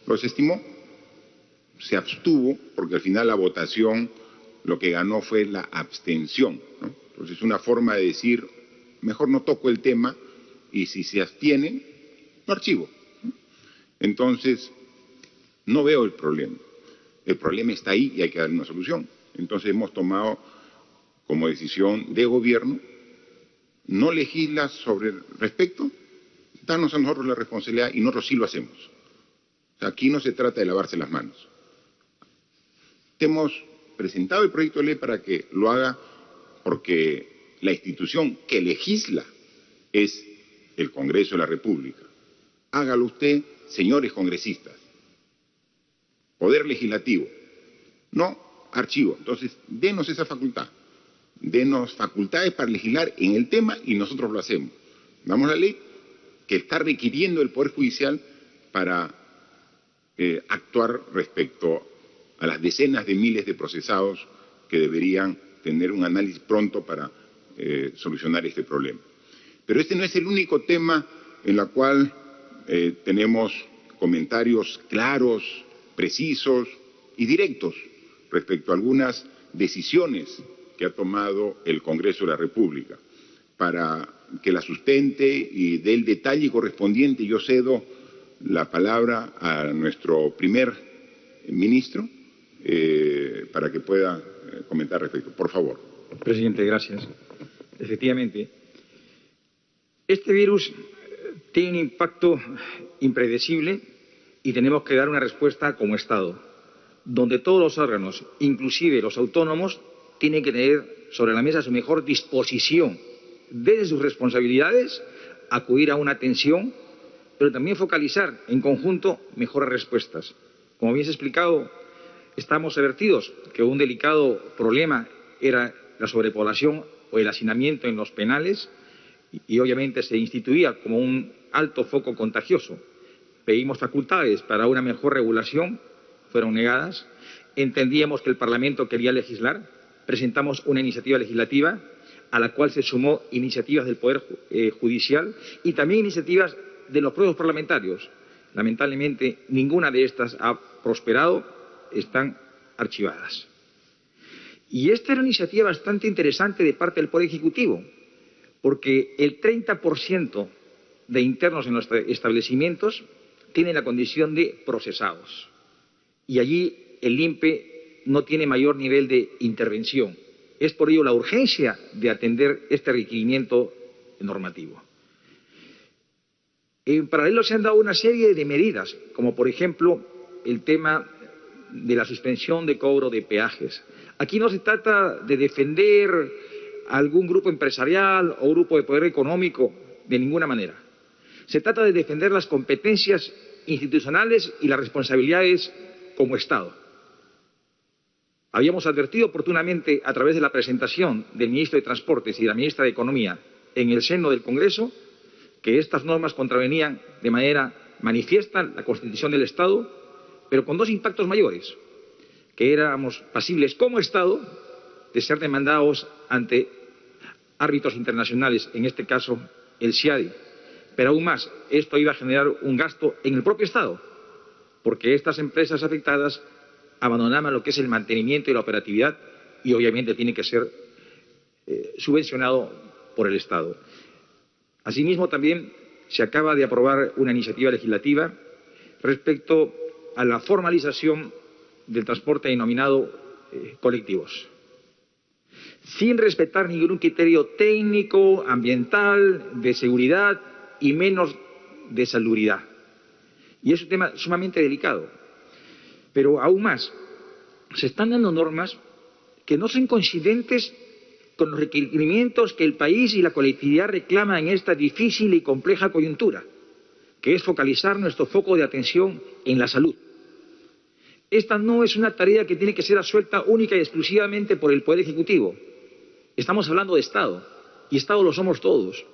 lo desestimó, se abstuvo, porque al final la votación lo que ganó fue la abstención, ¿no? Entonces es una forma de decir, mejor no toco el tema, y si se abstienen, lo archivo. Entonces, no veo el problema. El problema está ahí y hay que darle una solución. Entonces hemos tomado como decisión de gobierno no legislar sobre el respecto, darnos a nosotros la responsabilidad, y nosotros sí lo hacemos. O sea, aquí no se trata de lavarse las manos. Hemos presentado el proyecto de ley para que lo haga, porque la institución que legisla es el Congreso de la República. Hágalo usted, señores congresistas. Poder legislativo, no archivo. Entonces, denos esa facultad. Denos facultades para legislar en el tema y nosotros lo hacemos. Damos la ley que está requiriendo el Poder Judicial para actuar respecto a las decenas de miles de procesados que deberían tener un análisis pronto para solucionar este problema. Pero este no es el único tema en el cual tenemos comentarios claros, precisos y directos respecto a algunas decisiones que ha tomado el Congreso de la República. Para que la sustente y dé el detalle correspondiente, yo cedo la palabra a nuestro primer ministro para que pueda comentar respecto. Por favor. Presidente, gracias. Efectivamente, este virus tiene un impacto impredecible y tenemos que dar una respuesta como Estado, donde todos los órganos, inclusive los autónomos, tienen que tener sobre la mesa su mejor disposición, desde sus responsabilidades, acudir a una atención, pero también focalizar en conjunto mejores respuestas. Como bien se ha explicado, estamos advertidos que un delicado problema era la sobrepoblación o el hacinamiento en los penales, y obviamente se instituía como un alto foco contagioso. Pedimos facultades para una mejor regulación, fueron negadas. Entendíamos que el Parlamento quería legislar, presentamos una iniciativa legislativa a la cual se sumó iniciativas del Poder Judicial y también iniciativas de los propios parlamentarios. Lamentablemente, ninguna de estas ha prosperado, están archivadas. Y esta era una iniciativa bastante interesante de parte del Poder Ejecutivo, porque el 30% de internos en los establecimientos tienen la condición de procesados. Y allí el INPE no tiene mayor nivel de intervención. Es por ello la urgencia de atender este requerimiento normativo. En paralelo se han dado una serie de medidas, como por ejemplo el tema de la suspensión de cobro de peajes. Aquí no se trata de defender a algún grupo empresarial o grupo de poder económico de ninguna manera. Se trata de defender las competencias institucionales y las responsabilidades como Estado. Habíamos advertido oportunamente a través de la presentación del ministro de Transportes y de la ministra de Economía en el seno del Congreso que estas normas contravenían de manera manifiesta la Constitución del Estado, pero con dos impactos mayores, que éramos pasibles como Estado de ser demandados ante árbitros internacionales, en este caso el CIADI. Pero aún más, esto iba a generar un gasto en el propio Estado, porque estas empresas afectadas abandonaban lo que es el mantenimiento y la operatividad y obviamente tiene que ser subvencionado por el Estado. Asimismo, también se acaba de aprobar una iniciativa legislativa respecto a la formalización del transporte denominado colectivos, sin respetar ningún criterio técnico, ambiental, de seguridad y menos de salubridad. Y es un tema sumamente delicado. Pero aún más, se están dando normas que no son coincidentes con los requerimientos que el país y la colectividad reclaman en esta difícil y compleja coyuntura, que es focalizar nuestro foco de atención en la salud. Esta no es una tarea que tiene que ser asuelta única y exclusivamente por el Poder Ejecutivo. Estamos hablando de Estado, y Estado lo somos todos.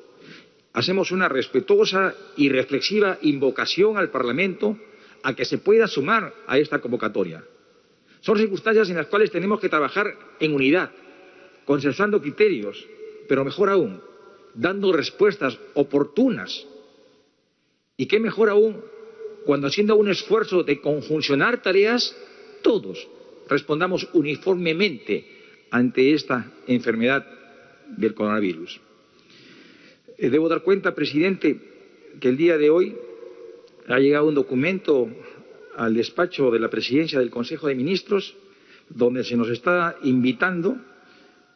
Hacemos una respetuosa y reflexiva invocación al Parlamento a que se pueda sumar a esta convocatoria. Son circunstancias en las cuales tenemos que trabajar en unidad, consensuando criterios, pero mejor aún, dando respuestas oportunas. Y qué mejor aún cuando, haciendo un esfuerzo de conjuncionar tareas, todos respondamos uniformemente ante esta enfermedad del coronavirus. Debo dar cuenta, presidente, que el día de hoy ha llegado un documento al despacho de la Presidencia del Consejo de Ministros donde se nos está invitando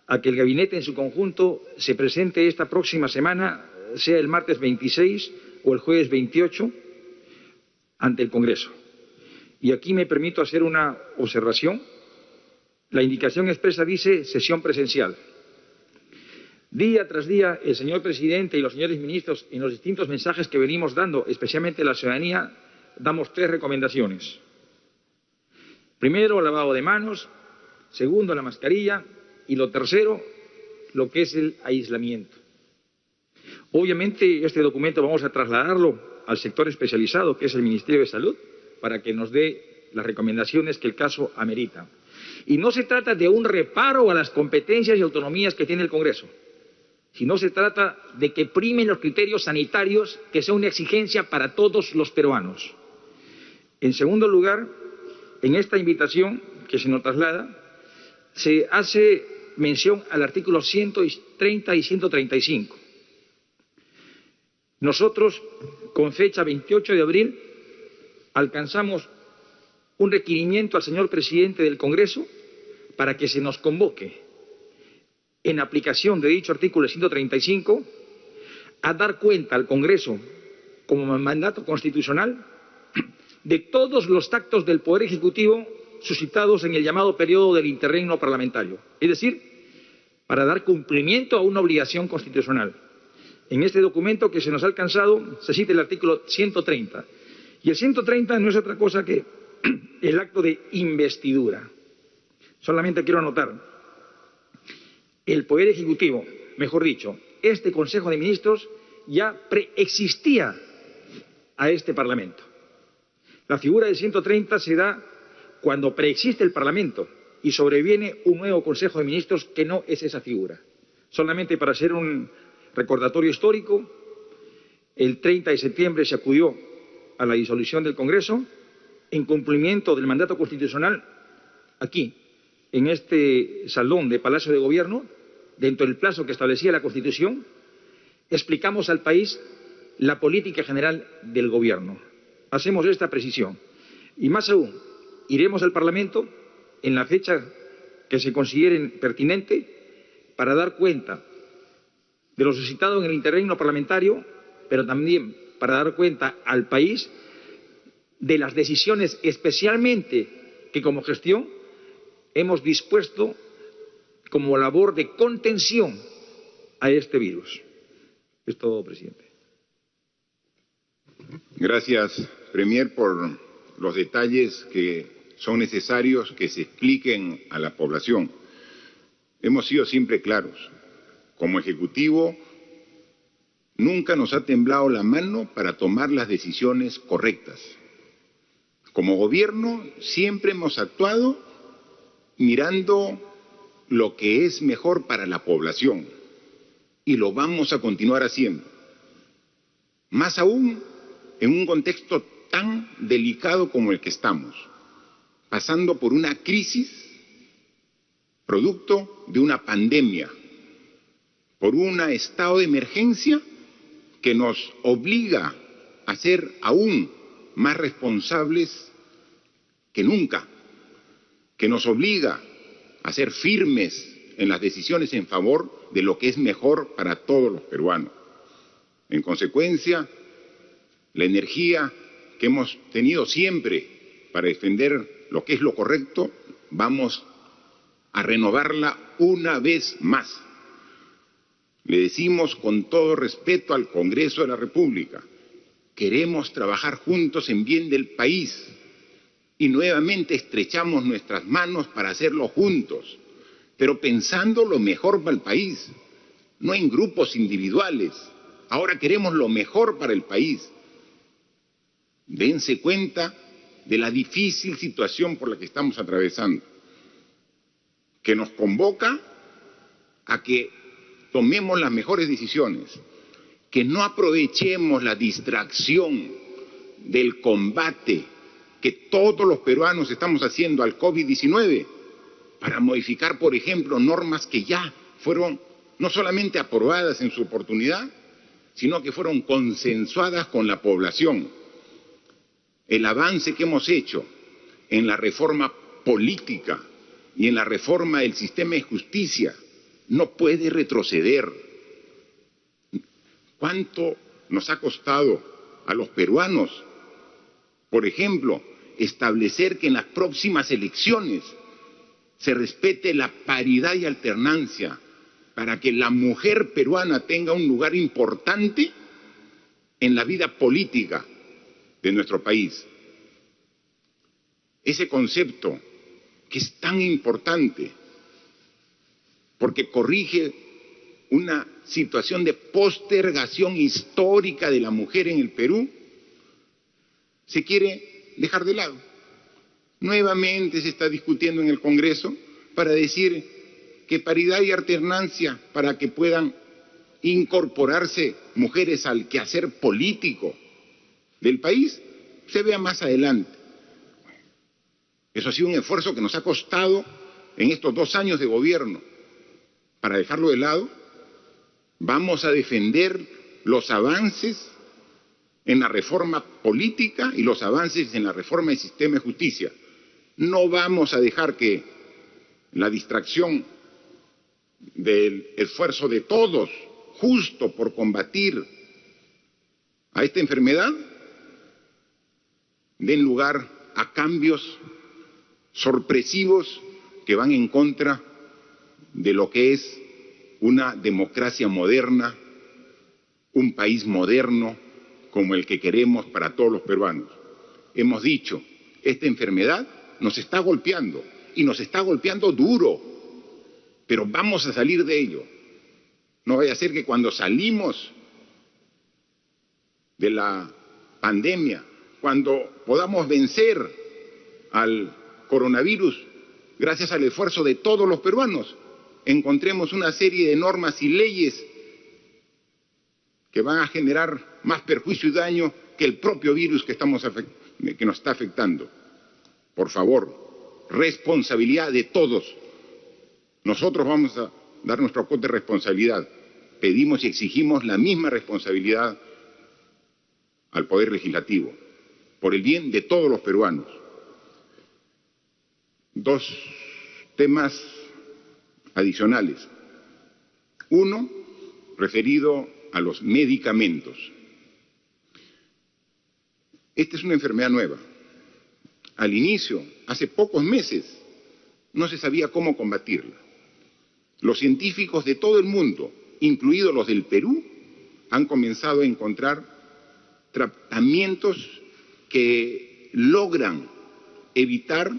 a que el gabinete en su conjunto se presente esta próxima semana, sea el martes 26 o el jueves 28, ante el Congreso. Y aquí me permito hacer una observación. La indicación expresa dice sesión presencial. Día tras día, el señor presidente y los señores ministros, en los distintos mensajes que venimos dando, especialmente a la ciudadanía, damos 3 recomendaciones. Primero, lavado de manos. Segundo, la mascarilla. Y lo tercero, lo que es el aislamiento. Obviamente, este documento vamos a trasladarlo al sector especializado, que es el Ministerio de Salud, para que nos dé las recomendaciones que el caso amerita. Y no se trata de un reparo a las competencias y autonomías que tiene el Congreso, sino se trata de que primen los criterios sanitarios, que son una exigencia para todos los peruanos. En segundo lugar, en esta invitación que se nos traslada, se hace mención al artículo 130 y 135. Nosotros, con fecha 28 de abril, alcanzamos un requerimiento al señor presidente del Congreso para que se nos convoque, en aplicación de dicho artículo 135, a dar cuenta al Congreso, como mandato constitucional, de todos los actos del Poder Ejecutivo suscitados en el llamado periodo del interregno parlamentario, es decir, para dar cumplimiento a una obligación constitucional. En este documento que se nos ha alcanzado se cita el artículo 130, y el 130 no es otra cosa que el acto de investidura. Solamente quiero anotar, el Poder Ejecutivo, mejor dicho, este Consejo de Ministros ya preexistía a este Parlamento. La figura del 130 se da cuando preexiste el Parlamento y sobreviene un nuevo Consejo de Ministros que no es esa figura. Solamente para hacer un recordatorio histórico, el 30 de septiembre se acudió a la disolución del Congreso en cumplimiento del mandato constitucional aquí, en este salón de Palacio de Gobierno, dentro del plazo que establecía la Constitución, explicamos al país la política general del Gobierno. Hacemos esta precisión. Y más aún, iremos al Parlamento en la fecha que se considere pertinente para dar cuenta de lo suscitado en el interregno parlamentario, pero también para dar cuenta al país de las decisiones especialmente que como gestión hemos dispuesto como labor de contención a este virus. Es todo, presidente. Gracias, Premier, por los detalles que son necesarios que se expliquen a la población. Hemos sido siempre claros. Como Ejecutivo nunca nos ha temblado la mano para tomar las decisiones correctas. Como gobierno siempre hemos actuado mirando lo que es mejor para la población y lo vamos a continuar haciendo. Más aún en un contexto tan delicado como el que estamos, pasando por una crisis producto de una pandemia, por un estado de emergencia que nos obliga a ser aún más responsables que nunca, que nos obliga a ser firmes en las decisiones en favor de lo que es mejor para todos los peruanos. En consecuencia, la energía que hemos tenido siempre para defender lo que es lo correcto, vamos a renovarla una vez más. Le decimos con todo respeto al Congreso de la República, queremos trabajar juntos en bien del país y nuevamente estrechamos nuestras manos para hacerlo juntos, pero pensando lo mejor para el país, no en grupos individuales. Ahora queremos lo mejor para el país. Dense cuenta de la difícil situación por la que estamos atravesando, que nos convoca a que tomemos las mejores decisiones, que no aprovechemos la distracción del combate que todos los peruanos estamos haciendo al COVID-19 para modificar, por ejemplo, normas que ya fueron no solamente aprobadas en su oportunidad, sino que fueron consensuadas con la población. El avance que hemos hecho en la reforma política y en la reforma del sistema de justicia no puede retroceder. ¿Cuánto nos ha costado a los peruanos, por ejemplo, establecer que en las próximas elecciones se respete la paridad y alternancia para que la mujer peruana tenga un lugar importante en la vida política de nuestro país? Ese concepto que es tan importante porque corrige una situación de postergación histórica de la mujer en el Perú, se quiere dejar de lado. Nuevamente se está discutiendo en el Congreso para decir que paridad y alternancia para que puedan incorporarse mujeres al quehacer político del país se vea más adelante. Eso ha sido un esfuerzo que nos ha costado en estos 2 años de gobierno. Para dejarlo de lado, vamos a defender los avances en la reforma política y los avances en la reforma del sistema de justicia. No vamos a dejar que la distracción del esfuerzo de todos, justo por combatir a esta enfermedad, den lugar a cambios sorpresivos que van en contra de lo que es una democracia moderna, un país moderno como el que queremos para todos los peruanos. Hemos dicho, esta enfermedad nos está golpeando y nos está golpeando duro, pero vamos a salir de ello. No vaya a ser que cuando salimos de la pandemia, cuando podamos vencer al coronavirus, gracias al esfuerzo de todos los peruanos, encontremos una serie de normas y leyes que van a generar más perjuicio y daño que el propio virus que nos está afectando. Por favor, responsabilidad de todos. Nosotros vamos a dar nuestro cuota de responsabilidad. Pedimos y exigimos la misma responsabilidad al Poder Legislativo, por el bien de todos los peruanos. 2 temas adicionales. Uno, referido a los medicamentos. Esta es una enfermedad nueva. Al inicio, hace pocos meses, no se sabía cómo combatirla. Los científicos de todo el mundo, incluidos los del Perú, han comenzado a encontrar tratamientos que logran evitar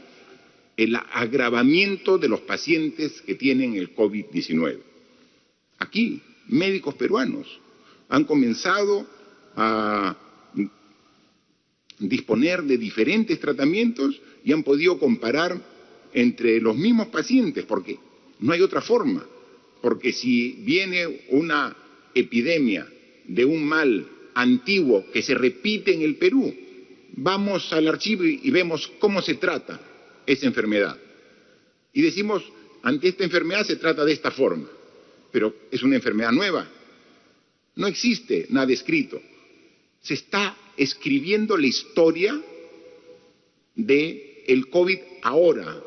el agravamiento de los pacientes que tienen el COVID-19. Aquí, médicos peruanos, Han comenzado a disponer de diferentes tratamientos y han podido comparar entre los mismos pacientes, porque no hay otra forma. Porque si viene una epidemia de un mal antiguo que se repite en el Perú, vamos al archivo y vemos cómo se trata esa enfermedad. Y decimos, ante esta enfermedad se trata de esta forma, pero es una enfermedad nueva. No existe nada escrito. Se está escribiendo la historia del COVID ahora,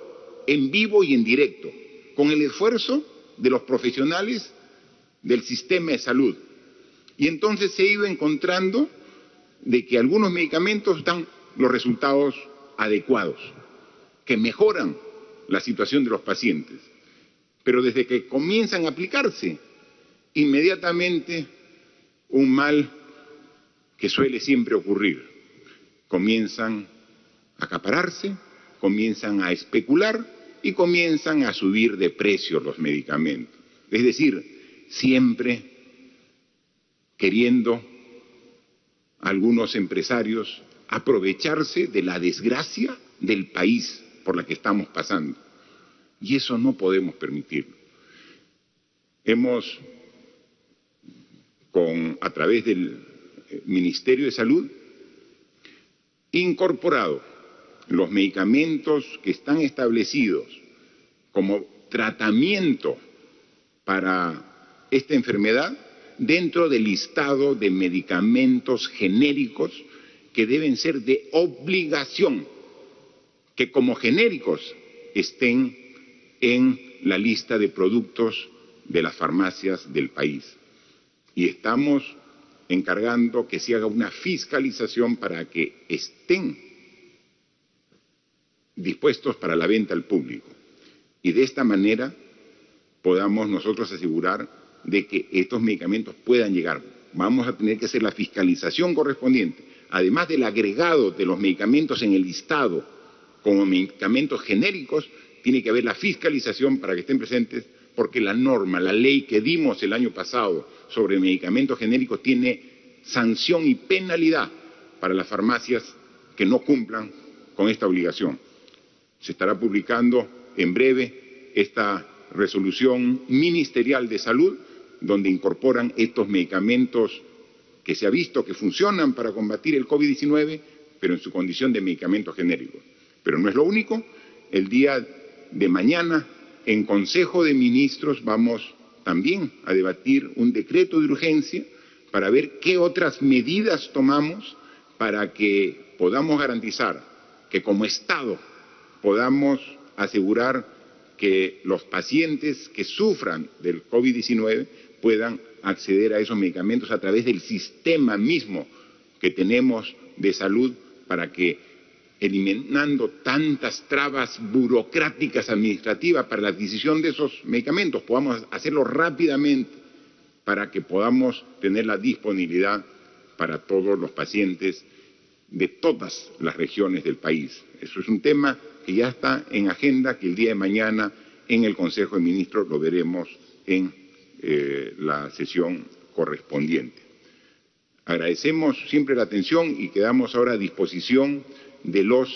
en vivo y en directo, con el esfuerzo de los profesionales del sistema de salud. Y entonces se ha ido encontrando de que algunos medicamentos dan los resultados adecuados, que mejoran la situación de los pacientes. Pero desde que comienzan a aplicarse, inmediatamente un mal que suele siempre ocurrir. Comienzan a acapararse, comienzan a especular y comienzan a subir de precio los medicamentos. Es decir, siempre queriendo algunos empresarios aprovecharse de la desgracia del país por la que estamos pasando. Y eso no podemos permitirlo. Hemos, a través del Ministerio de Salud, incorporado los medicamentos que están establecidos como tratamiento para esta enfermedad dentro del listado de medicamentos genéricos que deben ser de obligación, que como genéricos estén en la lista de productos de las farmacias del país. Y estamos encargando que se haga una fiscalización para que estén dispuestos para la venta al público. Y de esta manera podamos nosotros asegurar de que estos medicamentos puedan llegar. Vamos a tener que hacer la fiscalización correspondiente. Además del agregado de los medicamentos en el listado como medicamentos genéricos, tiene que haber la fiscalización para que estén presentes, porque la norma, la ley que dimos el año pasado sobre medicamentos genéricos tiene sanción y penalidad para las farmacias que no cumplan con esta obligación. Se estará publicando en breve esta resolución ministerial de salud, donde incorporan estos medicamentos que se ha visto que funcionan para combatir el COVID-19, pero en su condición de medicamentos genéricos. Pero no es lo único. El día de mañana, en Consejo de Ministros, vamos también a debatir un decreto de urgencia para ver qué otras medidas tomamos para que podamos garantizar que como Estado podamos asegurar que los pacientes que sufran del COVID-19 puedan acceder a esos medicamentos a través del sistema mismo que tenemos de salud, para que, eliminando tantas trabas burocráticas administrativas para la adquisición de esos medicamentos, podamos hacerlo rápidamente para que podamos tener la disponibilidad para todos los pacientes de todas las regiones del país. Eso es un tema que ya está en agenda, que el día de mañana en el Consejo de Ministros lo veremos en la sesión correspondiente. Agradecemos siempre la atención y quedamos ahora a disposición de los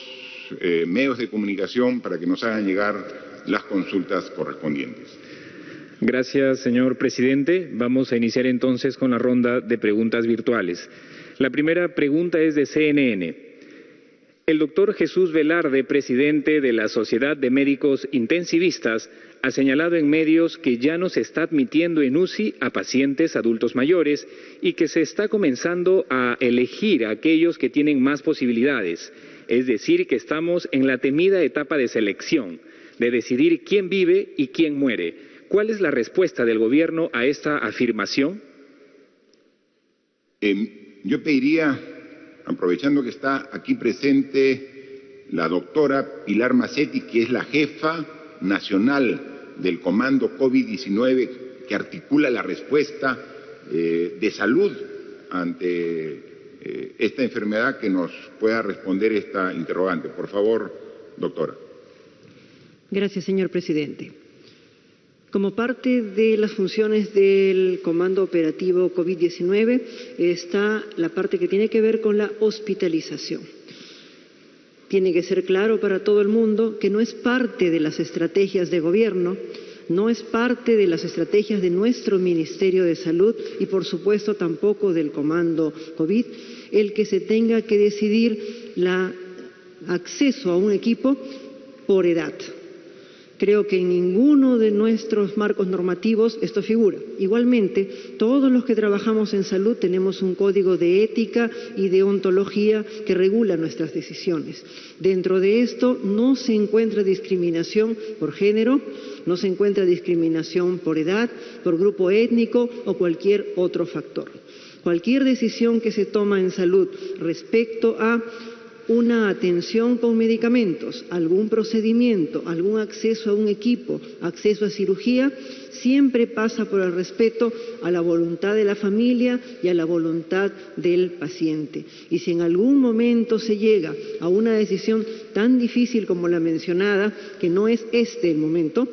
medios de comunicación para que nos hagan llegar las consultas correspondientes. Gracias, señor presidente. Vamos a iniciar entonces con la ronda de preguntas virtuales. La primera pregunta es de CNN. El doctor Jesús Velarde, presidente de la Sociedad de Médicos Intensivistas, ha señalado en medios que ya no se está admitiendo en UCI a pacientes adultos mayores y que se está comenzando a elegir a aquellos que tienen más posibilidades. Es decir, que estamos en la temida etapa de selección, de decidir quién vive y quién muere. ¿Cuál es la respuesta del gobierno a esta afirmación? Yo pediría, aprovechando que está aquí presente la doctora Pilar Macetti, que es la jefa nacional del Comando COVID-19, que articula la respuesta de salud ante esta enfermedad, que nos pueda responder esta interrogante. Por favor, doctora. Gracias, señor presidente. Como parte de las funciones del Comando Operativo COVID-19 está la parte que tiene que ver con la hospitalización. Tiene que ser claro para todo el mundo que no es parte de las estrategias de gobierno, no es parte de las estrategias de nuestro Ministerio de Salud y, por supuesto, tampoco del Comando COVID, el que se tenga que decidir el acceso a un equipo por edad. Creo que en ninguno de nuestros marcos normativos esto figura. Igualmente, todos los que trabajamos en salud tenemos un código de ética y de ontología que regula nuestras decisiones. Dentro de esto no se encuentra discriminación por género, no se encuentra discriminación por edad, por grupo étnico o cualquier otro factor. Cualquier decisión que se toma en salud respecto a una atención con medicamentos, algún procedimiento, algún acceso a un equipo, acceso a cirugía, siempre pasa por el respeto a la voluntad de la familia y a la voluntad del paciente. Y si en algún momento se llega a una decisión tan difícil como la mencionada, que no es este el momento,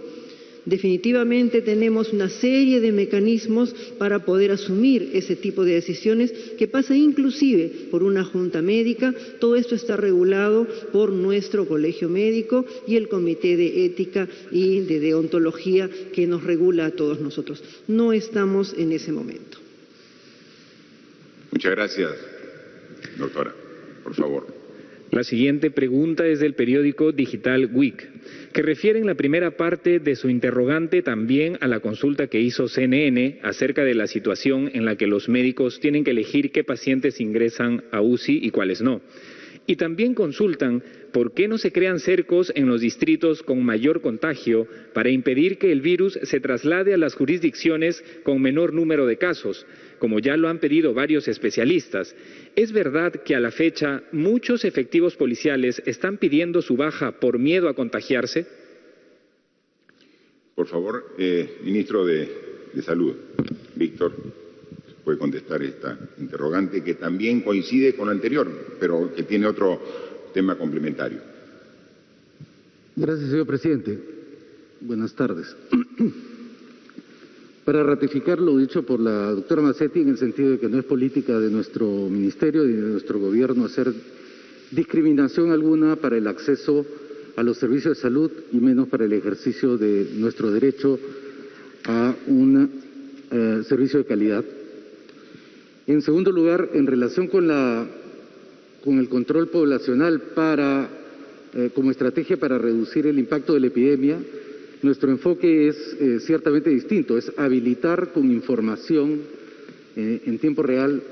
definitivamente tenemos una serie de mecanismos para poder asumir ese tipo de decisiones que pasa inclusive por una junta médica. Todo esto está regulado por nuestro colegio médico y el comité de ética y de deontología que nos regula a todos nosotros. No estamos en ese momento. Muchas gracias, doctora. Por favor. La siguiente pregunta es del periódico digital WIC, que refiere en la primera parte de su interrogante también a la consulta que hizo CNN acerca de la situación en la que los médicos tienen que elegir qué pacientes ingresan a UCI y cuáles no. Y también consultan por qué no se crean cercos en los distritos con mayor contagio para impedir que el virus se traslade a las jurisdicciones con menor número de casos, como ya lo han pedido varios especialistas. ¿Es verdad que a la fecha muchos efectivos policiales están pidiendo su baja por miedo a contagiarse? Por favor, ministro de Salud, Víctor, puede contestar esta interrogante que también coincide con la anterior, pero que tiene otro tema complementario. Gracias, señor presidente. Buenas tardes. Para ratificar lo dicho por la doctora Mazzetti, en el sentido de que no es política de nuestro ministerio y de nuestro gobierno hacer discriminación alguna para el acceso a los servicios de salud y menos para el ejercicio de nuestro derecho a un servicio de calidad. En segundo lugar, en relación con el control poblacional como estrategia para reducir el impacto de la epidemia, nuestro enfoque es ciertamente distinto, es habilitar con información en tiempo real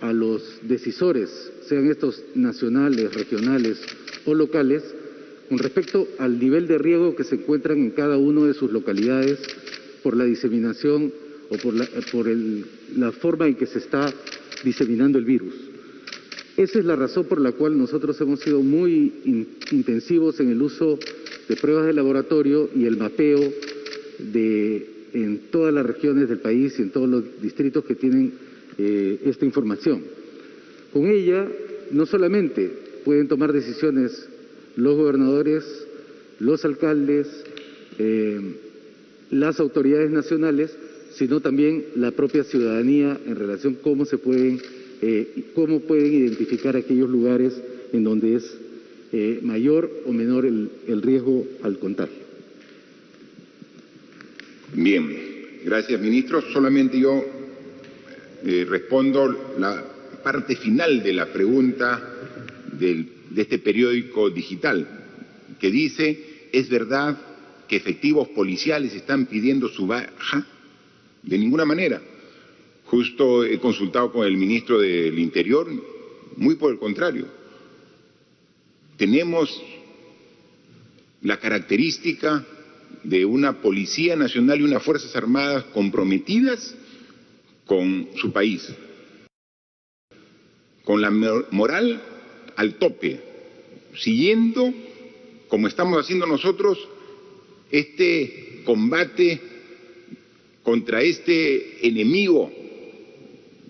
a los decisores, sean estos nacionales, regionales o locales, con respecto al nivel de riesgo que se encuentran en cada una de sus localidades por la diseminación o por la forma en que se está diseminando el virus. Esa es la razón por la cual nosotros hemos sido muy intensivos en el uso de pruebas de laboratorio y el mapeo en todas las regiones del país y en todos los distritos que tienen esta información. Con ella no solamente pueden tomar decisiones los gobernadores, los alcaldes, las autoridades nacionales, sino también la propia ciudadanía en relación a cómo pueden identificar aquellos lugares en donde es mayor o menor el riesgo al contagio. Bien, gracias, ministro. Solamente yo respondo la parte final de la pregunta de este periódico digital, que dice, ¿es verdad que efectivos policiales están pidiendo su baja? De ninguna manera. Justo he consultado con el ministro del Interior, muy por el contrario. Tenemos la característica de una Policía Nacional y unas Fuerzas Armadas comprometidas con su país, con la moral al tope, siguiendo, como estamos haciendo nosotros, este combate contra este enemigo,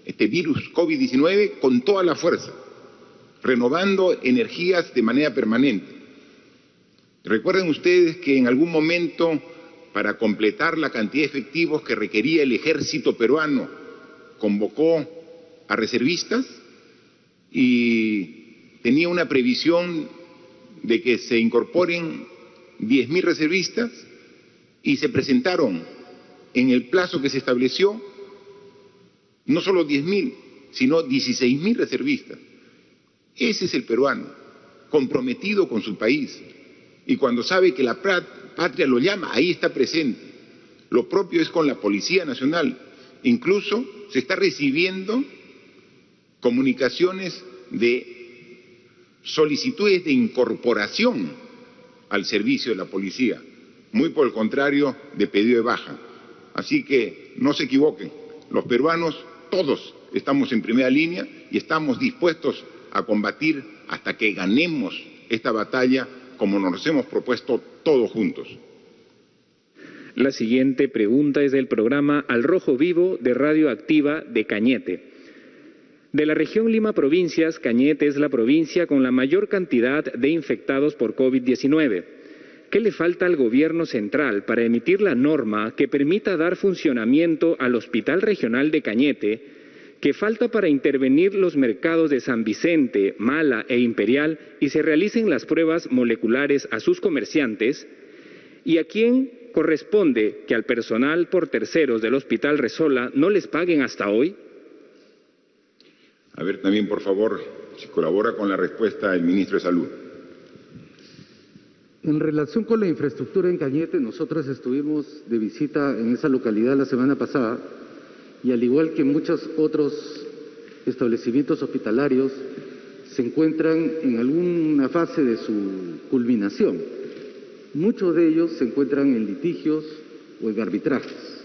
este virus COVID-19, con toda la fuerza, renovando energías de manera permanente. Recuerden ustedes que en algún momento para completar la cantidad de efectivos que requería el ejército peruano, convocó a reservistas y tenía una previsión de que se incorporen 10.000 reservistas y se presentaron en el plazo que se estableció no solo 10.000, sino 16.000 reservistas. Ese es el peruano, comprometido con su país, y cuando sabe que la patria lo llama, ahí está presente. Lo propio es con la Policía Nacional. Incluso se está recibiendo comunicaciones de solicitudes de incorporación al servicio de la policía, muy por el contrario de pedido de baja. Así que no se equivoquen, los peruanos todos estamos en primera línea y estamos dispuestos a combatir hasta que ganemos esta batalla como nos hemos propuesto todos juntos. La siguiente pregunta es del programa Al Rojo Vivo de Radio Activa de Cañete. De la región Lima Provincias, Cañete es la provincia con la mayor cantidad de infectados por COVID-19. ¿Qué le falta al gobierno central para emitir la norma que permita dar funcionamiento al Hospital Regional de Cañete? ¿Qué falta para intervenir los mercados de San Vicente, Mala e Imperial y se realicen las pruebas moleculares a sus comerciantes? ¿Y a quién corresponde que al personal por terceros del Hospital Resola no les paguen hasta hoy? A ver también, por favor, si colabora con la respuesta el ministro de Salud. En relación con la infraestructura en Cañete, nosotros estuvimos de visita en esa localidad la semana pasada y al igual que muchos otros establecimientos hospitalarios, se encuentran en alguna fase de su culminación. Muchos de ellos se encuentran en litigios o en arbitrajes.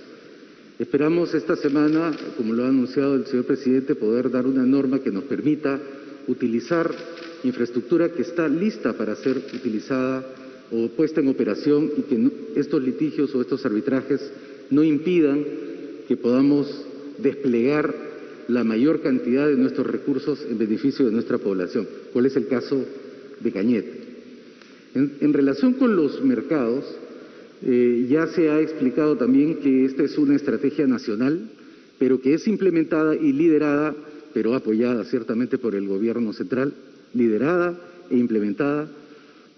Esperamos esta semana, como lo ha anunciado el señor presidente, poder dar una norma que nos permita utilizar infraestructura que está lista para ser utilizada o puesta en operación y que estos litigios o estos arbitrajes no impidan que podamos desplegar la mayor cantidad de nuestros recursos en beneficio de nuestra población, cuál es el caso de Cañete. En relación con los mercados, ya se ha explicado también que esta es una estrategia nacional, pero que es implementada y liderada, pero apoyada ciertamente por el gobierno central, liderada e implementada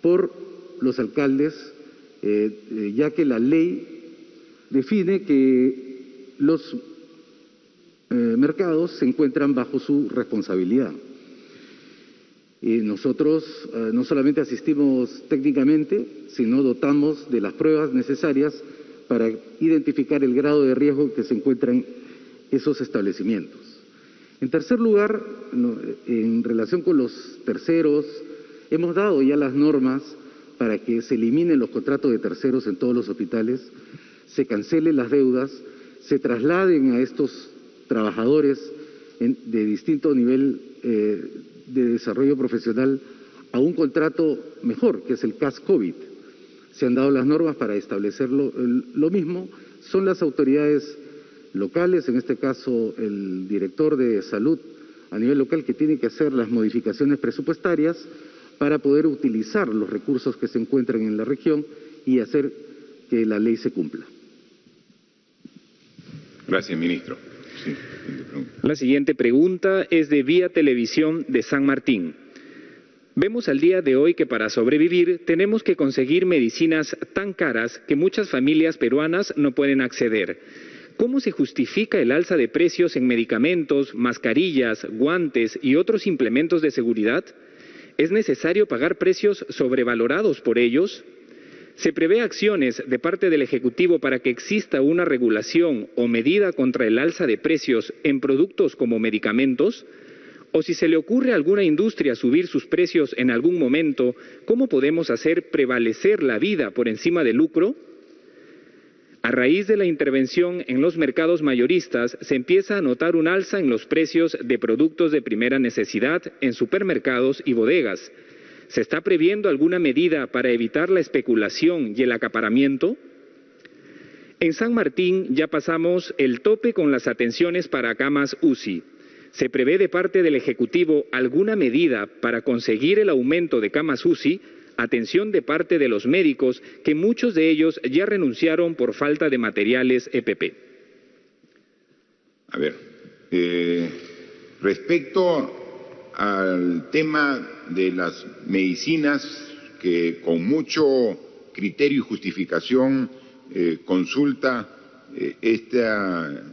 por los alcaldes, ya que la ley define que los mercados se encuentran bajo su responsabilidad. Y nosotros no solamente asistimos técnicamente, sino dotamos de las pruebas necesarias para identificar el grado de riesgo que se encuentran esos establecimientos. En tercer lugar, en relación con los terceros, hemos dado ya las normas para que se eliminen los contratos de terceros en todos los hospitales, se cancelen las deudas, se trasladen a estos trabajadores de distinto nivel de desarrollo profesional a un contrato mejor, que es el CAS COVID. Se han dado las normas para establecer lo mismo. Son las autoridades locales, en este caso el director de salud a nivel local, que tiene que hacer las modificaciones presupuestarias para poder utilizar los recursos que se encuentran en la región y hacer que la ley se cumpla. Gracias, ministro. Sí, la siguiente pregunta es de Vía Televisión de San Martín. Vemos al día de hoy que para sobrevivir tenemos que conseguir medicinas tan caras que muchas familias peruanas no pueden acceder. ¿Cómo se justifica el alza de precios en medicamentos, mascarillas, guantes y otros implementos de seguridad? ¿Es necesario pagar precios sobrevalorados por ellos? ¿Se prevé acciones de parte del Ejecutivo para que exista una regulación o medida contra el alza de precios en productos como medicamentos? ¿O si se le ocurre a alguna industria subir sus precios en algún momento, cómo podemos hacer prevalecer la vida por encima del lucro? A raíz de la intervención en los mercados mayoristas, se empieza a notar un alza en los precios de productos de primera necesidad en supermercados y bodegas. ¿Se está previendo alguna medida para evitar la especulación y el acaparamiento? En San Martín ya pasamos el tope con las atenciones para camas UCI. ¿Se prevé de parte del Ejecutivo alguna medida para conseguir el aumento de camas UCI, atención de parte de los médicos, que muchos de ellos ya renunciaron por falta de materiales EPP. A ver, respecto al tema de las medicinas, que con mucho criterio y justificación consulta este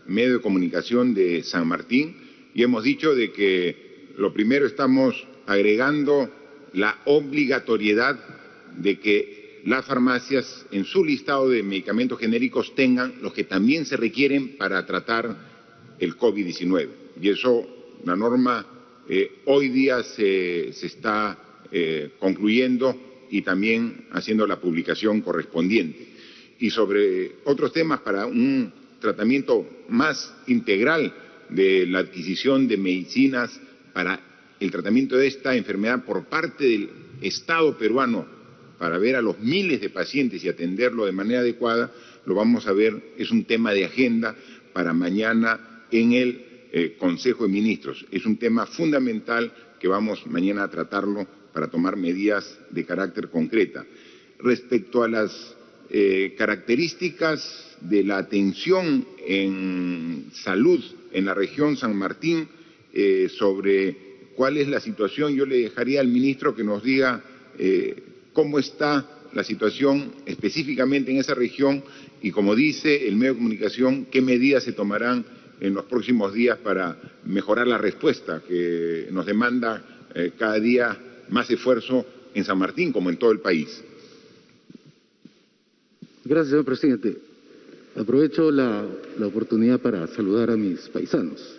medio de comunicación de San Martín, y hemos dicho de que lo primero estamos agregando la obligatoriedad de que las farmacias en su listado de medicamentos genéricos tengan los que también se requieren para tratar el COVID-19. Y eso, la norma hoy día se está concluyendo y también haciendo la publicación correspondiente. Y sobre otros temas, para un tratamiento más integral de la adquisición de medicinas para el tratamiento de esta enfermedad por parte del Estado peruano, para ver a los miles de pacientes y atenderlo de manera adecuada, lo vamos a ver, es un tema de agenda para mañana en el Consejo de Ministros. Es un tema fundamental que vamos mañana a tratarlo para tomar medidas de carácter concreta. Respecto a las características de la atención en salud en la región San Martín, sobre cuál es la situación, yo le dejaría al ministro que nos diga cómo está la situación específicamente en esa región y, como dice el medio de comunicación, qué medidas se tomarán en los próximos días para mejorar la respuesta que nos demanda cada día más esfuerzo en San Martín como en todo el país. Gracias, señor presidente. Aprovecho la oportunidad para saludar a mis paisanos.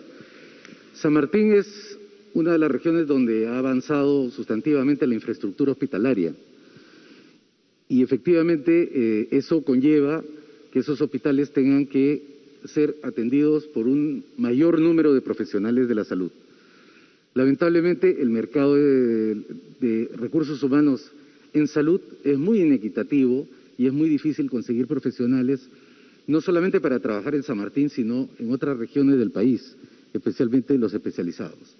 San Martín es una de las regiones donde ha avanzado sustantivamente la infraestructura hospitalaria y efectivamente eso conlleva que esos hospitales tengan que ser atendidos por un mayor número de profesionales de la salud. Lamentablemente, el mercado de recursos humanos en salud es muy inequitativo y es muy difícil conseguir profesionales, no solamente para trabajar en San Martín, sino en otras regiones del país, especialmente los especializados.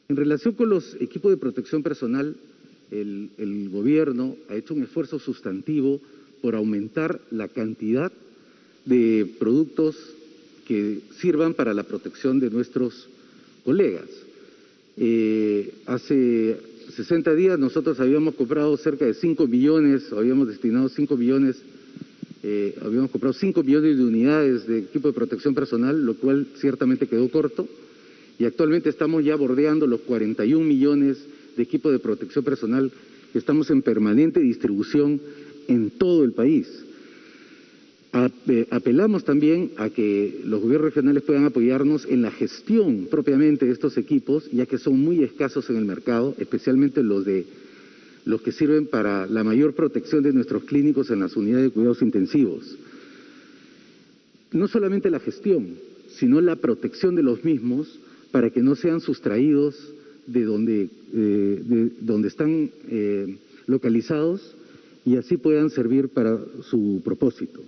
En relación con los equipos de protección personal, el gobierno ha hecho un esfuerzo sustantivo por aumentar la cantidad de productos que sirvan para la protección de nuestros colegas. Hace 60 días nosotros habíamos comprado cerca de 5 millones, habíamos destinado 5 millones, habíamos comprado 5 millones de unidades de equipo de protección personal, lo cual ciertamente quedó corto, y actualmente estamos ya bordeando los 41 millones de equipo de protección personal que estamos en permanente distribución en todo el país. Apelamos también a que los gobiernos regionales puedan apoyarnos en la gestión propiamente de estos equipos, ya que son muy escasos en el mercado, especialmente los que sirven para la mayor protección de nuestros clínicos en las unidades de cuidados intensivos. No solamente la gestión, sino la protección de los mismos para que no sean sustraídos de donde están localizados y así puedan servir para su propósito.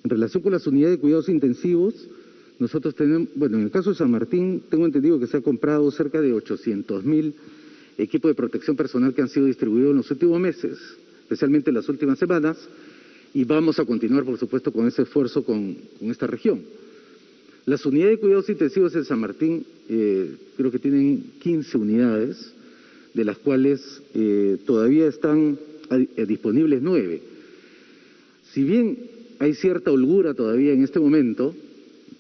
En relación con las unidades de cuidados intensivos, nosotros tenemos, bueno, en el caso de San Martín, tengo entendido que se ha comprado cerca de 800,000 equipos de protección personal que han sido distribuidos en los últimos meses, especialmente en las últimas semanas, y vamos a continuar, por supuesto, con ese esfuerzo con esta región. Las unidades de cuidados intensivos en San Martín creo que tienen 15 unidades, de las cuales todavía están disponibles 9. Si bien hay cierta holgura todavía en este momento,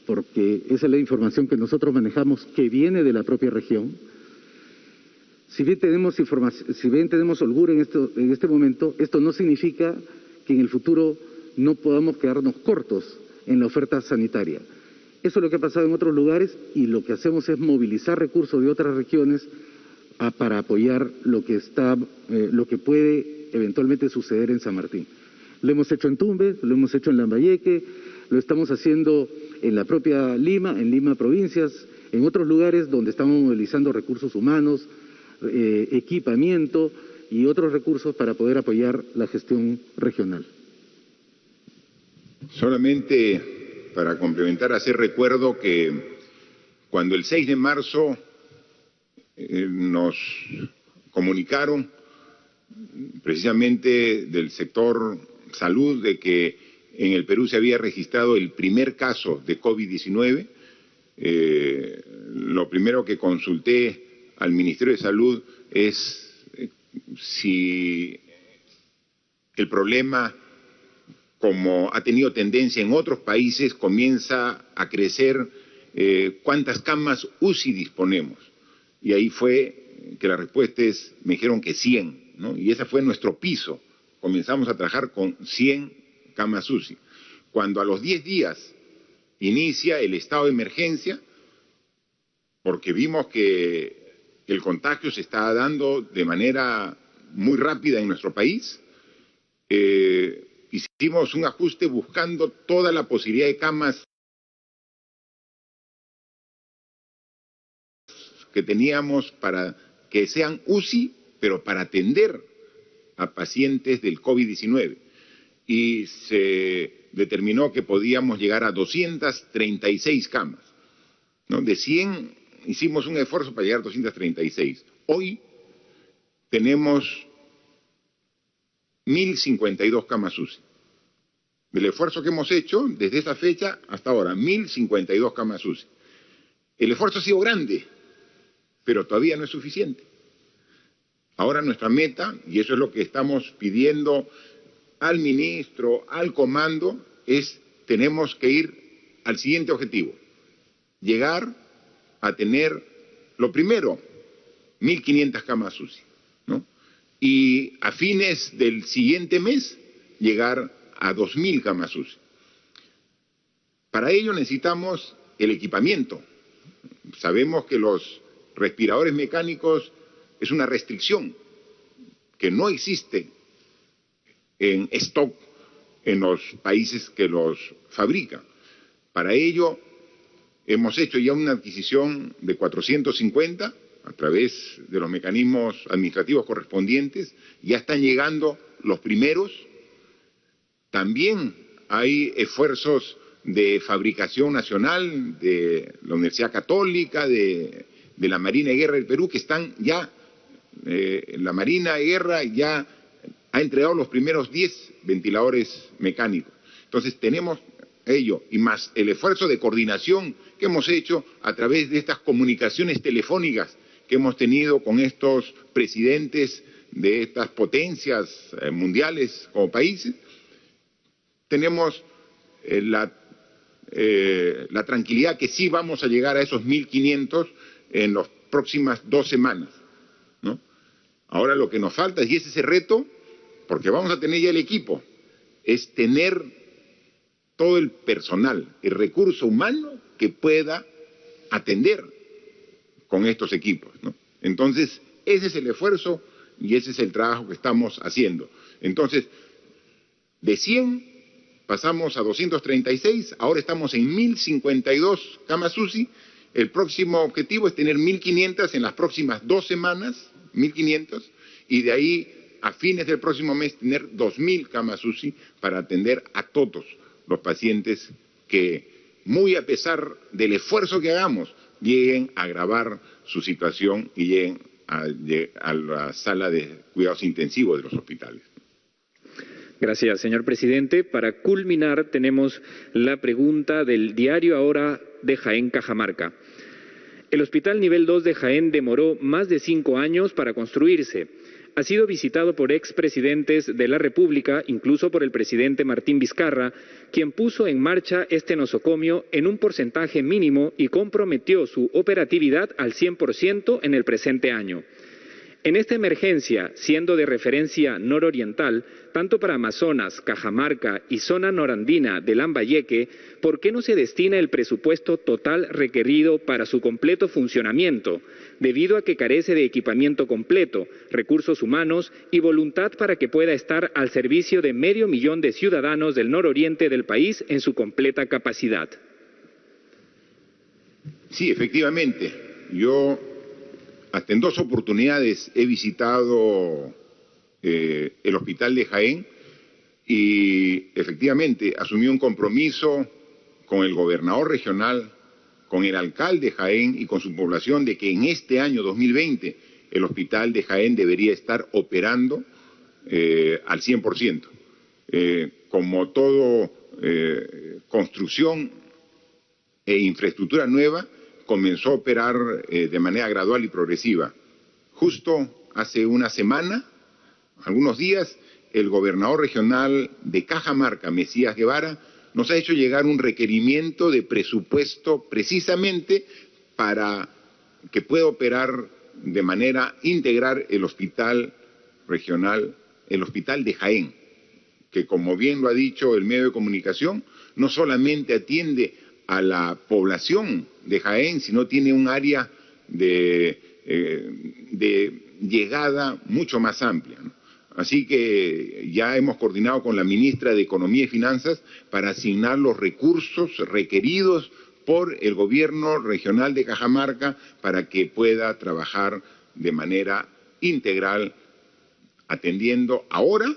porque esa es la información que nosotros manejamos que viene de la propia región. Si bien tenemos holgura en este momento, esto no significa que en el futuro no podamos quedarnos cortos en la oferta sanitaria. Eso es lo que ha pasado en otros lugares y lo que hacemos es movilizar recursos de otras regiones para apoyar lo que puede eventualmente suceder en San Martín. Lo hemos hecho en Tumbes, lo hemos hecho en Lambayeque, lo estamos haciendo en la propia Lima, en Lima provincias, en otros lugares donde estamos movilizando recursos humanos, equipamiento y otros recursos para poder apoyar la gestión regional. Solamente para complementar, hacer recuerdo que cuando el 6 de marzo nos comunicaron precisamente del sector salud, de que en el Perú se había registrado el primer caso de COVID-19. Lo primero que consulté al Ministerio de Salud es si el problema, como ha tenido tendencia en otros países, comienza a crecer, cuántas camas UCI disponemos. Y ahí fue que la respuesta me dijeron que 100, ¿no? Y ese fue nuestro piso. Comenzamos a trabajar con 100 camas UCI. Cuando a los 10 días inicia el estado de emergencia, porque vimos que el contagio se estaba dando de manera muy rápida en nuestro país, hicimos un ajuste buscando toda la posibilidad de camas que teníamos para que sean UCI, pero para atender a pacientes del COVID-19. Y se determinó que podíamos llegar a 236 camas, ¿no? De 100 hicimos un esfuerzo para llegar a 236. Hoy tenemos 1.052 camas UCI. Del esfuerzo que hemos hecho desde esa fecha hasta ahora, 1.052 camas UCI. El esfuerzo ha sido grande, pero todavía no es suficiente. Ahora nuestra meta, y eso es lo que estamos pidiendo al ministro, al comando, tenemos que ir al siguiente objetivo: llegar a tener, lo primero, 1.500 camas UCI, ¿no? Y a fines del siguiente mes llegar a 2.000 camas UCI. Para ello necesitamos el equipamiento. Sabemos que los respiradores mecánicos es una restricción que no existe en stock en los países que los fabrican. Para ello hemos hecho ya una adquisición de 450 a través de los mecanismos administrativos correspondientes. Ya están llegando los primeros. También hay esfuerzos de fabricación nacional de la Universidad Católica, de la Marina de Guerra del Perú, que están ya, la Marina de Guerra ya ha entregado los primeros 10 ventiladores mecánicos. Entonces tenemos ello, y más el esfuerzo de coordinación que hemos hecho a través de estas comunicaciones telefónicas que hemos tenido con estos presidentes de estas potencias mundiales como países. Tenemos la tranquilidad que sí vamos a llegar a esos 1.500 en las próximas 2 semanas, ¿no? Ahora lo que nos falta, y ese es el reto, porque vamos a tener ya el equipo, es tener todo el personal, el recurso humano que pueda atender con estos equipos, ¿no? Entonces, ese es el esfuerzo y ese es el trabajo que estamos haciendo. Entonces, de 100 pasamos a 236, ahora estamos en 1.052 camas UCI. El próximo objetivo es tener 1.500 en las próximas 2 semanas, 1.500, y de ahí a fines del próximo mes tener 2.000 camas UCI para atender a todos los pacientes que, muy a pesar del esfuerzo que hagamos, lleguen a agravar su situación y lleguen a la sala de cuidados intensivos de los hospitales. Gracias, señor presidente. Para culminar, tenemos la pregunta del diario Ahora de Jaén, Cajamarca. El Hospital Nivel 2 de Jaén demoró más de 5 años para construirse. Ha sido visitado por expresidentes de la República, incluso por el presidente Martín Vizcarra, quien puso en marcha este nosocomio en un porcentaje mínimo y comprometió su operatividad al 100% en el presente año. En esta emergencia, siendo de referencia nororiental, tanto para Amazonas, Cajamarca y zona norandina de Lambayeque, ¿por qué no se destina el presupuesto total requerido para su completo funcionamiento, debido a que carece de equipamiento completo, recursos humanos y voluntad para que pueda estar al servicio de 500.000 de ciudadanos del nororiente del país en su completa capacidad? Sí, efectivamente. Yo hasta en 2 oportunidades he visitado el hospital de Jaén y efectivamente asumí un compromiso con el gobernador regional, con el alcalde de Jaén y con su población de que en este año 2020 el hospital de Jaén debería estar operando al 100%. Como todo construcción e infraestructura nueva, comenzó a operar de manera gradual y progresiva. Justo hace una semana, algunos días, el gobernador regional de Cajamarca, Mesías Guevara, nos ha hecho llegar un requerimiento de presupuesto precisamente para que pueda operar de manera integral el hospital regional, el hospital de Jaén, que como bien lo ha dicho el medio de comunicación, no solamente atiende a la población de Jaén, sino tiene un área de llegada mucho más amplia, ¿no? Así que ya hemos coordinado con la ministra de Economía y Finanzas para asignar los recursos requeridos por el gobierno regional de Cajamarca para que pueda trabajar de manera integral, atendiendo ahora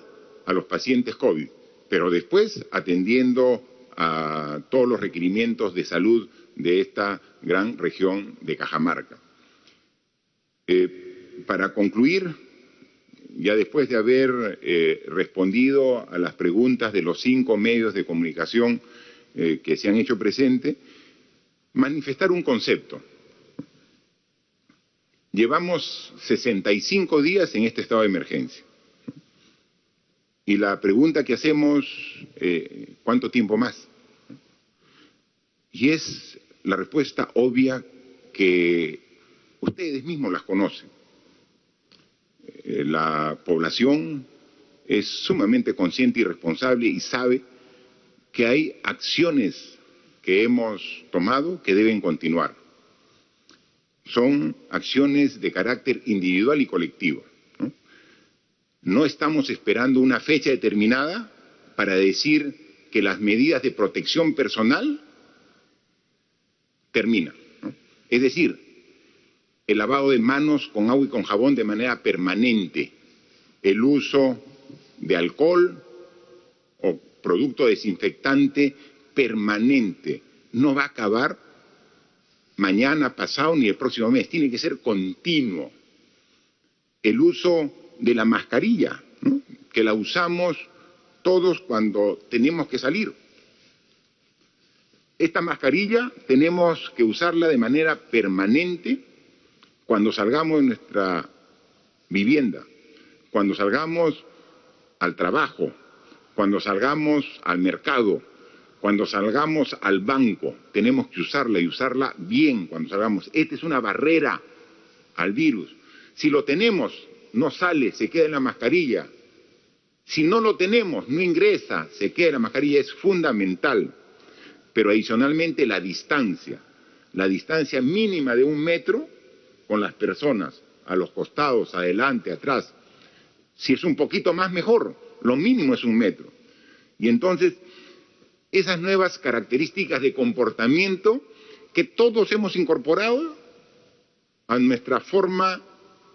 a los pacientes COVID, pero después atendiendo a todos los requerimientos de salud de esta gran región de Cajamarca. Para concluir, ya después de haber respondido a las preguntas de los 5 medios de comunicación que se han hecho presente, manifestar un concepto. Llevamos 65 días en este estado de emergencia. Y la pregunta que hacemos, ¿cuánto tiempo más? Y es la respuesta obvia que ustedes mismos las conocen. La población es sumamente consciente y responsable y sabe que hay acciones que hemos tomado que deben continuar. Son acciones de carácter individual y colectivo. No estamos esperando una fecha determinada para decir que las medidas de protección personal terminan, ¿no? Es decir, el lavado de manos con agua y con jabón de manera permanente, el uso de alcohol o producto desinfectante permanente, no va a acabar mañana, pasado ni el próximo mes, tiene que ser continuo. El uso de la mascarilla, ¿no? Que la usamos todos cuando tenemos que salir. Esta mascarilla tenemos que usarla de manera permanente cuando salgamos de nuestra vivienda, cuando salgamos al trabajo, cuando salgamos al mercado, cuando salgamos al banco, tenemos que usarla y usarla bien cuando salgamos. Esta es una barrera al virus. Si lo tenemos, no sale, se queda en la mascarilla. Si no lo tenemos, no ingresa, se queda en la mascarilla, es fundamental. Pero adicionalmente la distancia mínima de 1 metro con las personas, a los costados, adelante, atrás. Si es un poquito más, mejor. Lo mínimo es 1 metro. Y entonces, esas nuevas características de comportamiento que todos hemos incorporado a nuestra forma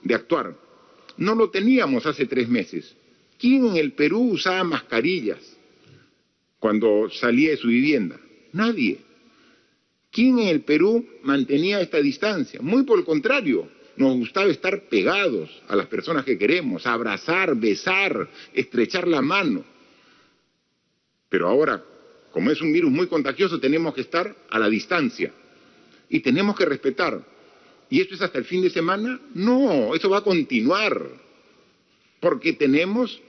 de actuar. No lo teníamos hace 3 meses. ¿Quién en el Perú usaba mascarillas cuando salía de su vivienda? Nadie. ¿Quién en el Perú mantenía esta distancia? Muy por el contrario, nos gustaba estar pegados a las personas que queremos, abrazar, besar, estrechar la mano. Pero ahora, como es un virus muy contagioso, tenemos que estar a la distancia y tenemos que respetar. ¿Y esto es hasta el fin de semana? No, eso va a continuar, porque tenemos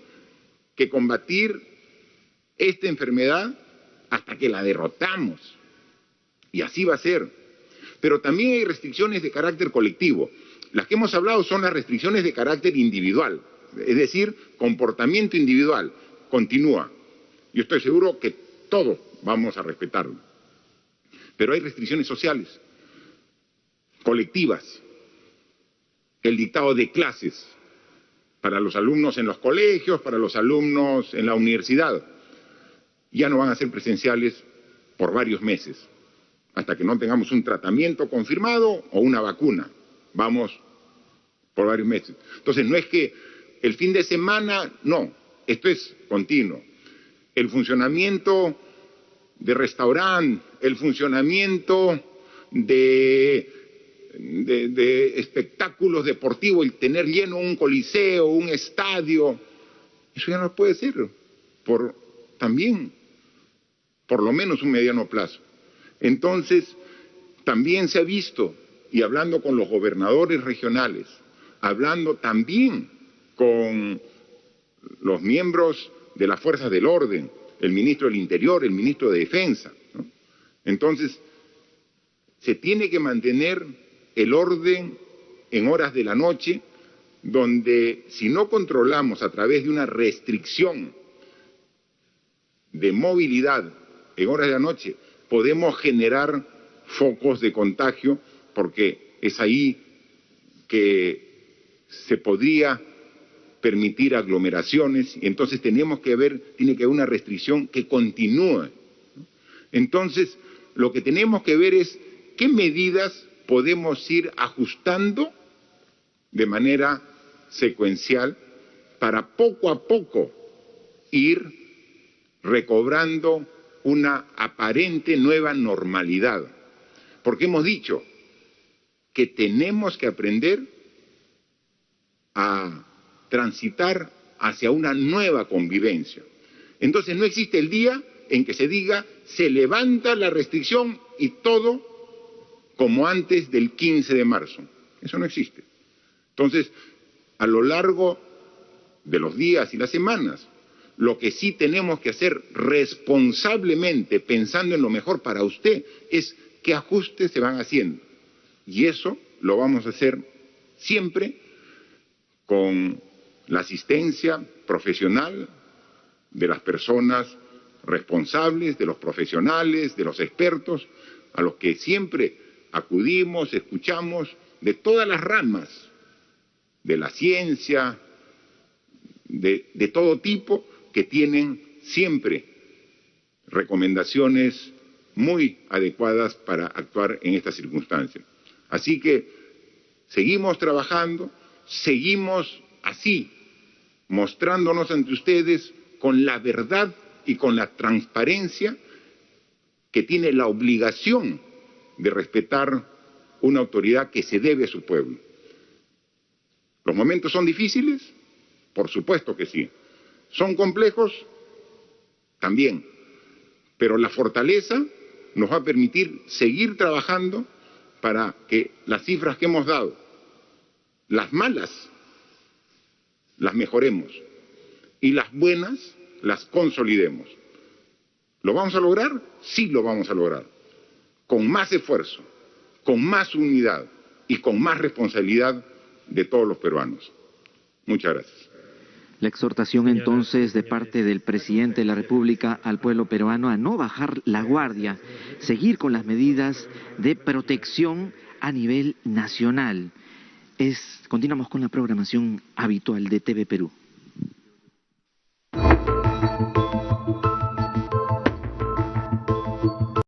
que combatir esta enfermedad hasta que la derrotamos. Y así va a ser. Pero también hay restricciones de carácter colectivo. Las que hemos hablado son las restricciones de carácter individual, es decir, comportamiento individual. Continúa. Yo estoy seguro que todos vamos a respetarlo. Pero hay restricciones sociales, colectivas. El dictado de clases para los alumnos en los colegios, para los alumnos en la universidad. Ya no van a ser presenciales por varios meses, hasta que no tengamos un tratamiento confirmado o una vacuna. Vamos por varios meses. Entonces, no es que el fin de semana, no, esto es continuo. El funcionamiento de restaurante, el funcionamiento de espectáculos deportivos, el tener lleno un coliseo, un estadio, Eso ya no puede ser, también, por lo menos un mediano plazo. Entonces, también se ha visto, y hablando con los gobernadores regionales, hablando también con los miembros de las fuerzas del orden, el ministro del Interior, el ministro de Defensa, ¿no? Entonces, se tiene que mantener el orden en horas de la noche, donde si no controlamos a través de una restricción de movilidad en horas de la noche, podemos generar focos de contagio, porque es ahí que se podría permitir aglomeraciones, y entonces tiene que haber una restricción que continúe. Entonces, lo que tenemos que ver es qué medidas podemos ir ajustando de manera secuencial para poco a poco ir recobrando una aparente nueva normalidad. Porque hemos dicho que tenemos que aprender a transitar hacia una nueva convivencia. Entonces no existe el día en que se diga se levanta la restricción y todo como antes del 15 de marzo. Eso no existe. Entonces, a lo largo de los días y las semanas, lo que sí tenemos que hacer responsablemente, pensando en lo mejor para usted, es qué ajustes se van haciendo. Y eso lo vamos a hacer siempre con la asistencia profesional de las personas responsables, de los profesionales, de los expertos, a los que siempre acudimos, escuchamos, de todas las ramas, de la ciencia, de todo tipo, que tienen siempre recomendaciones muy adecuadas para actuar en estas circunstancias. Así que seguimos trabajando, seguimos así, mostrándonos ante ustedes con la verdad y con la transparencia que tiene la obligación de respetar una autoridad que se debe a su pueblo. ¿Los momentos son difíciles? Por supuesto que sí. ¿Son complejos? También. Pero la fortaleza nos va a permitir seguir trabajando para que las cifras que hemos dado, las malas, las mejoremos y las buenas las consolidemos. ¿Lo vamos a lograr? Sí lo vamos a lograr. Con más esfuerzo, con más unidad y con más responsabilidad de todos los peruanos. Muchas gracias. La exhortación entonces de parte del presidente de la República al pueblo peruano a no bajar la guardia, seguir con las medidas de protección a nivel nacional. Continuamos con la programación habitual de TV Perú.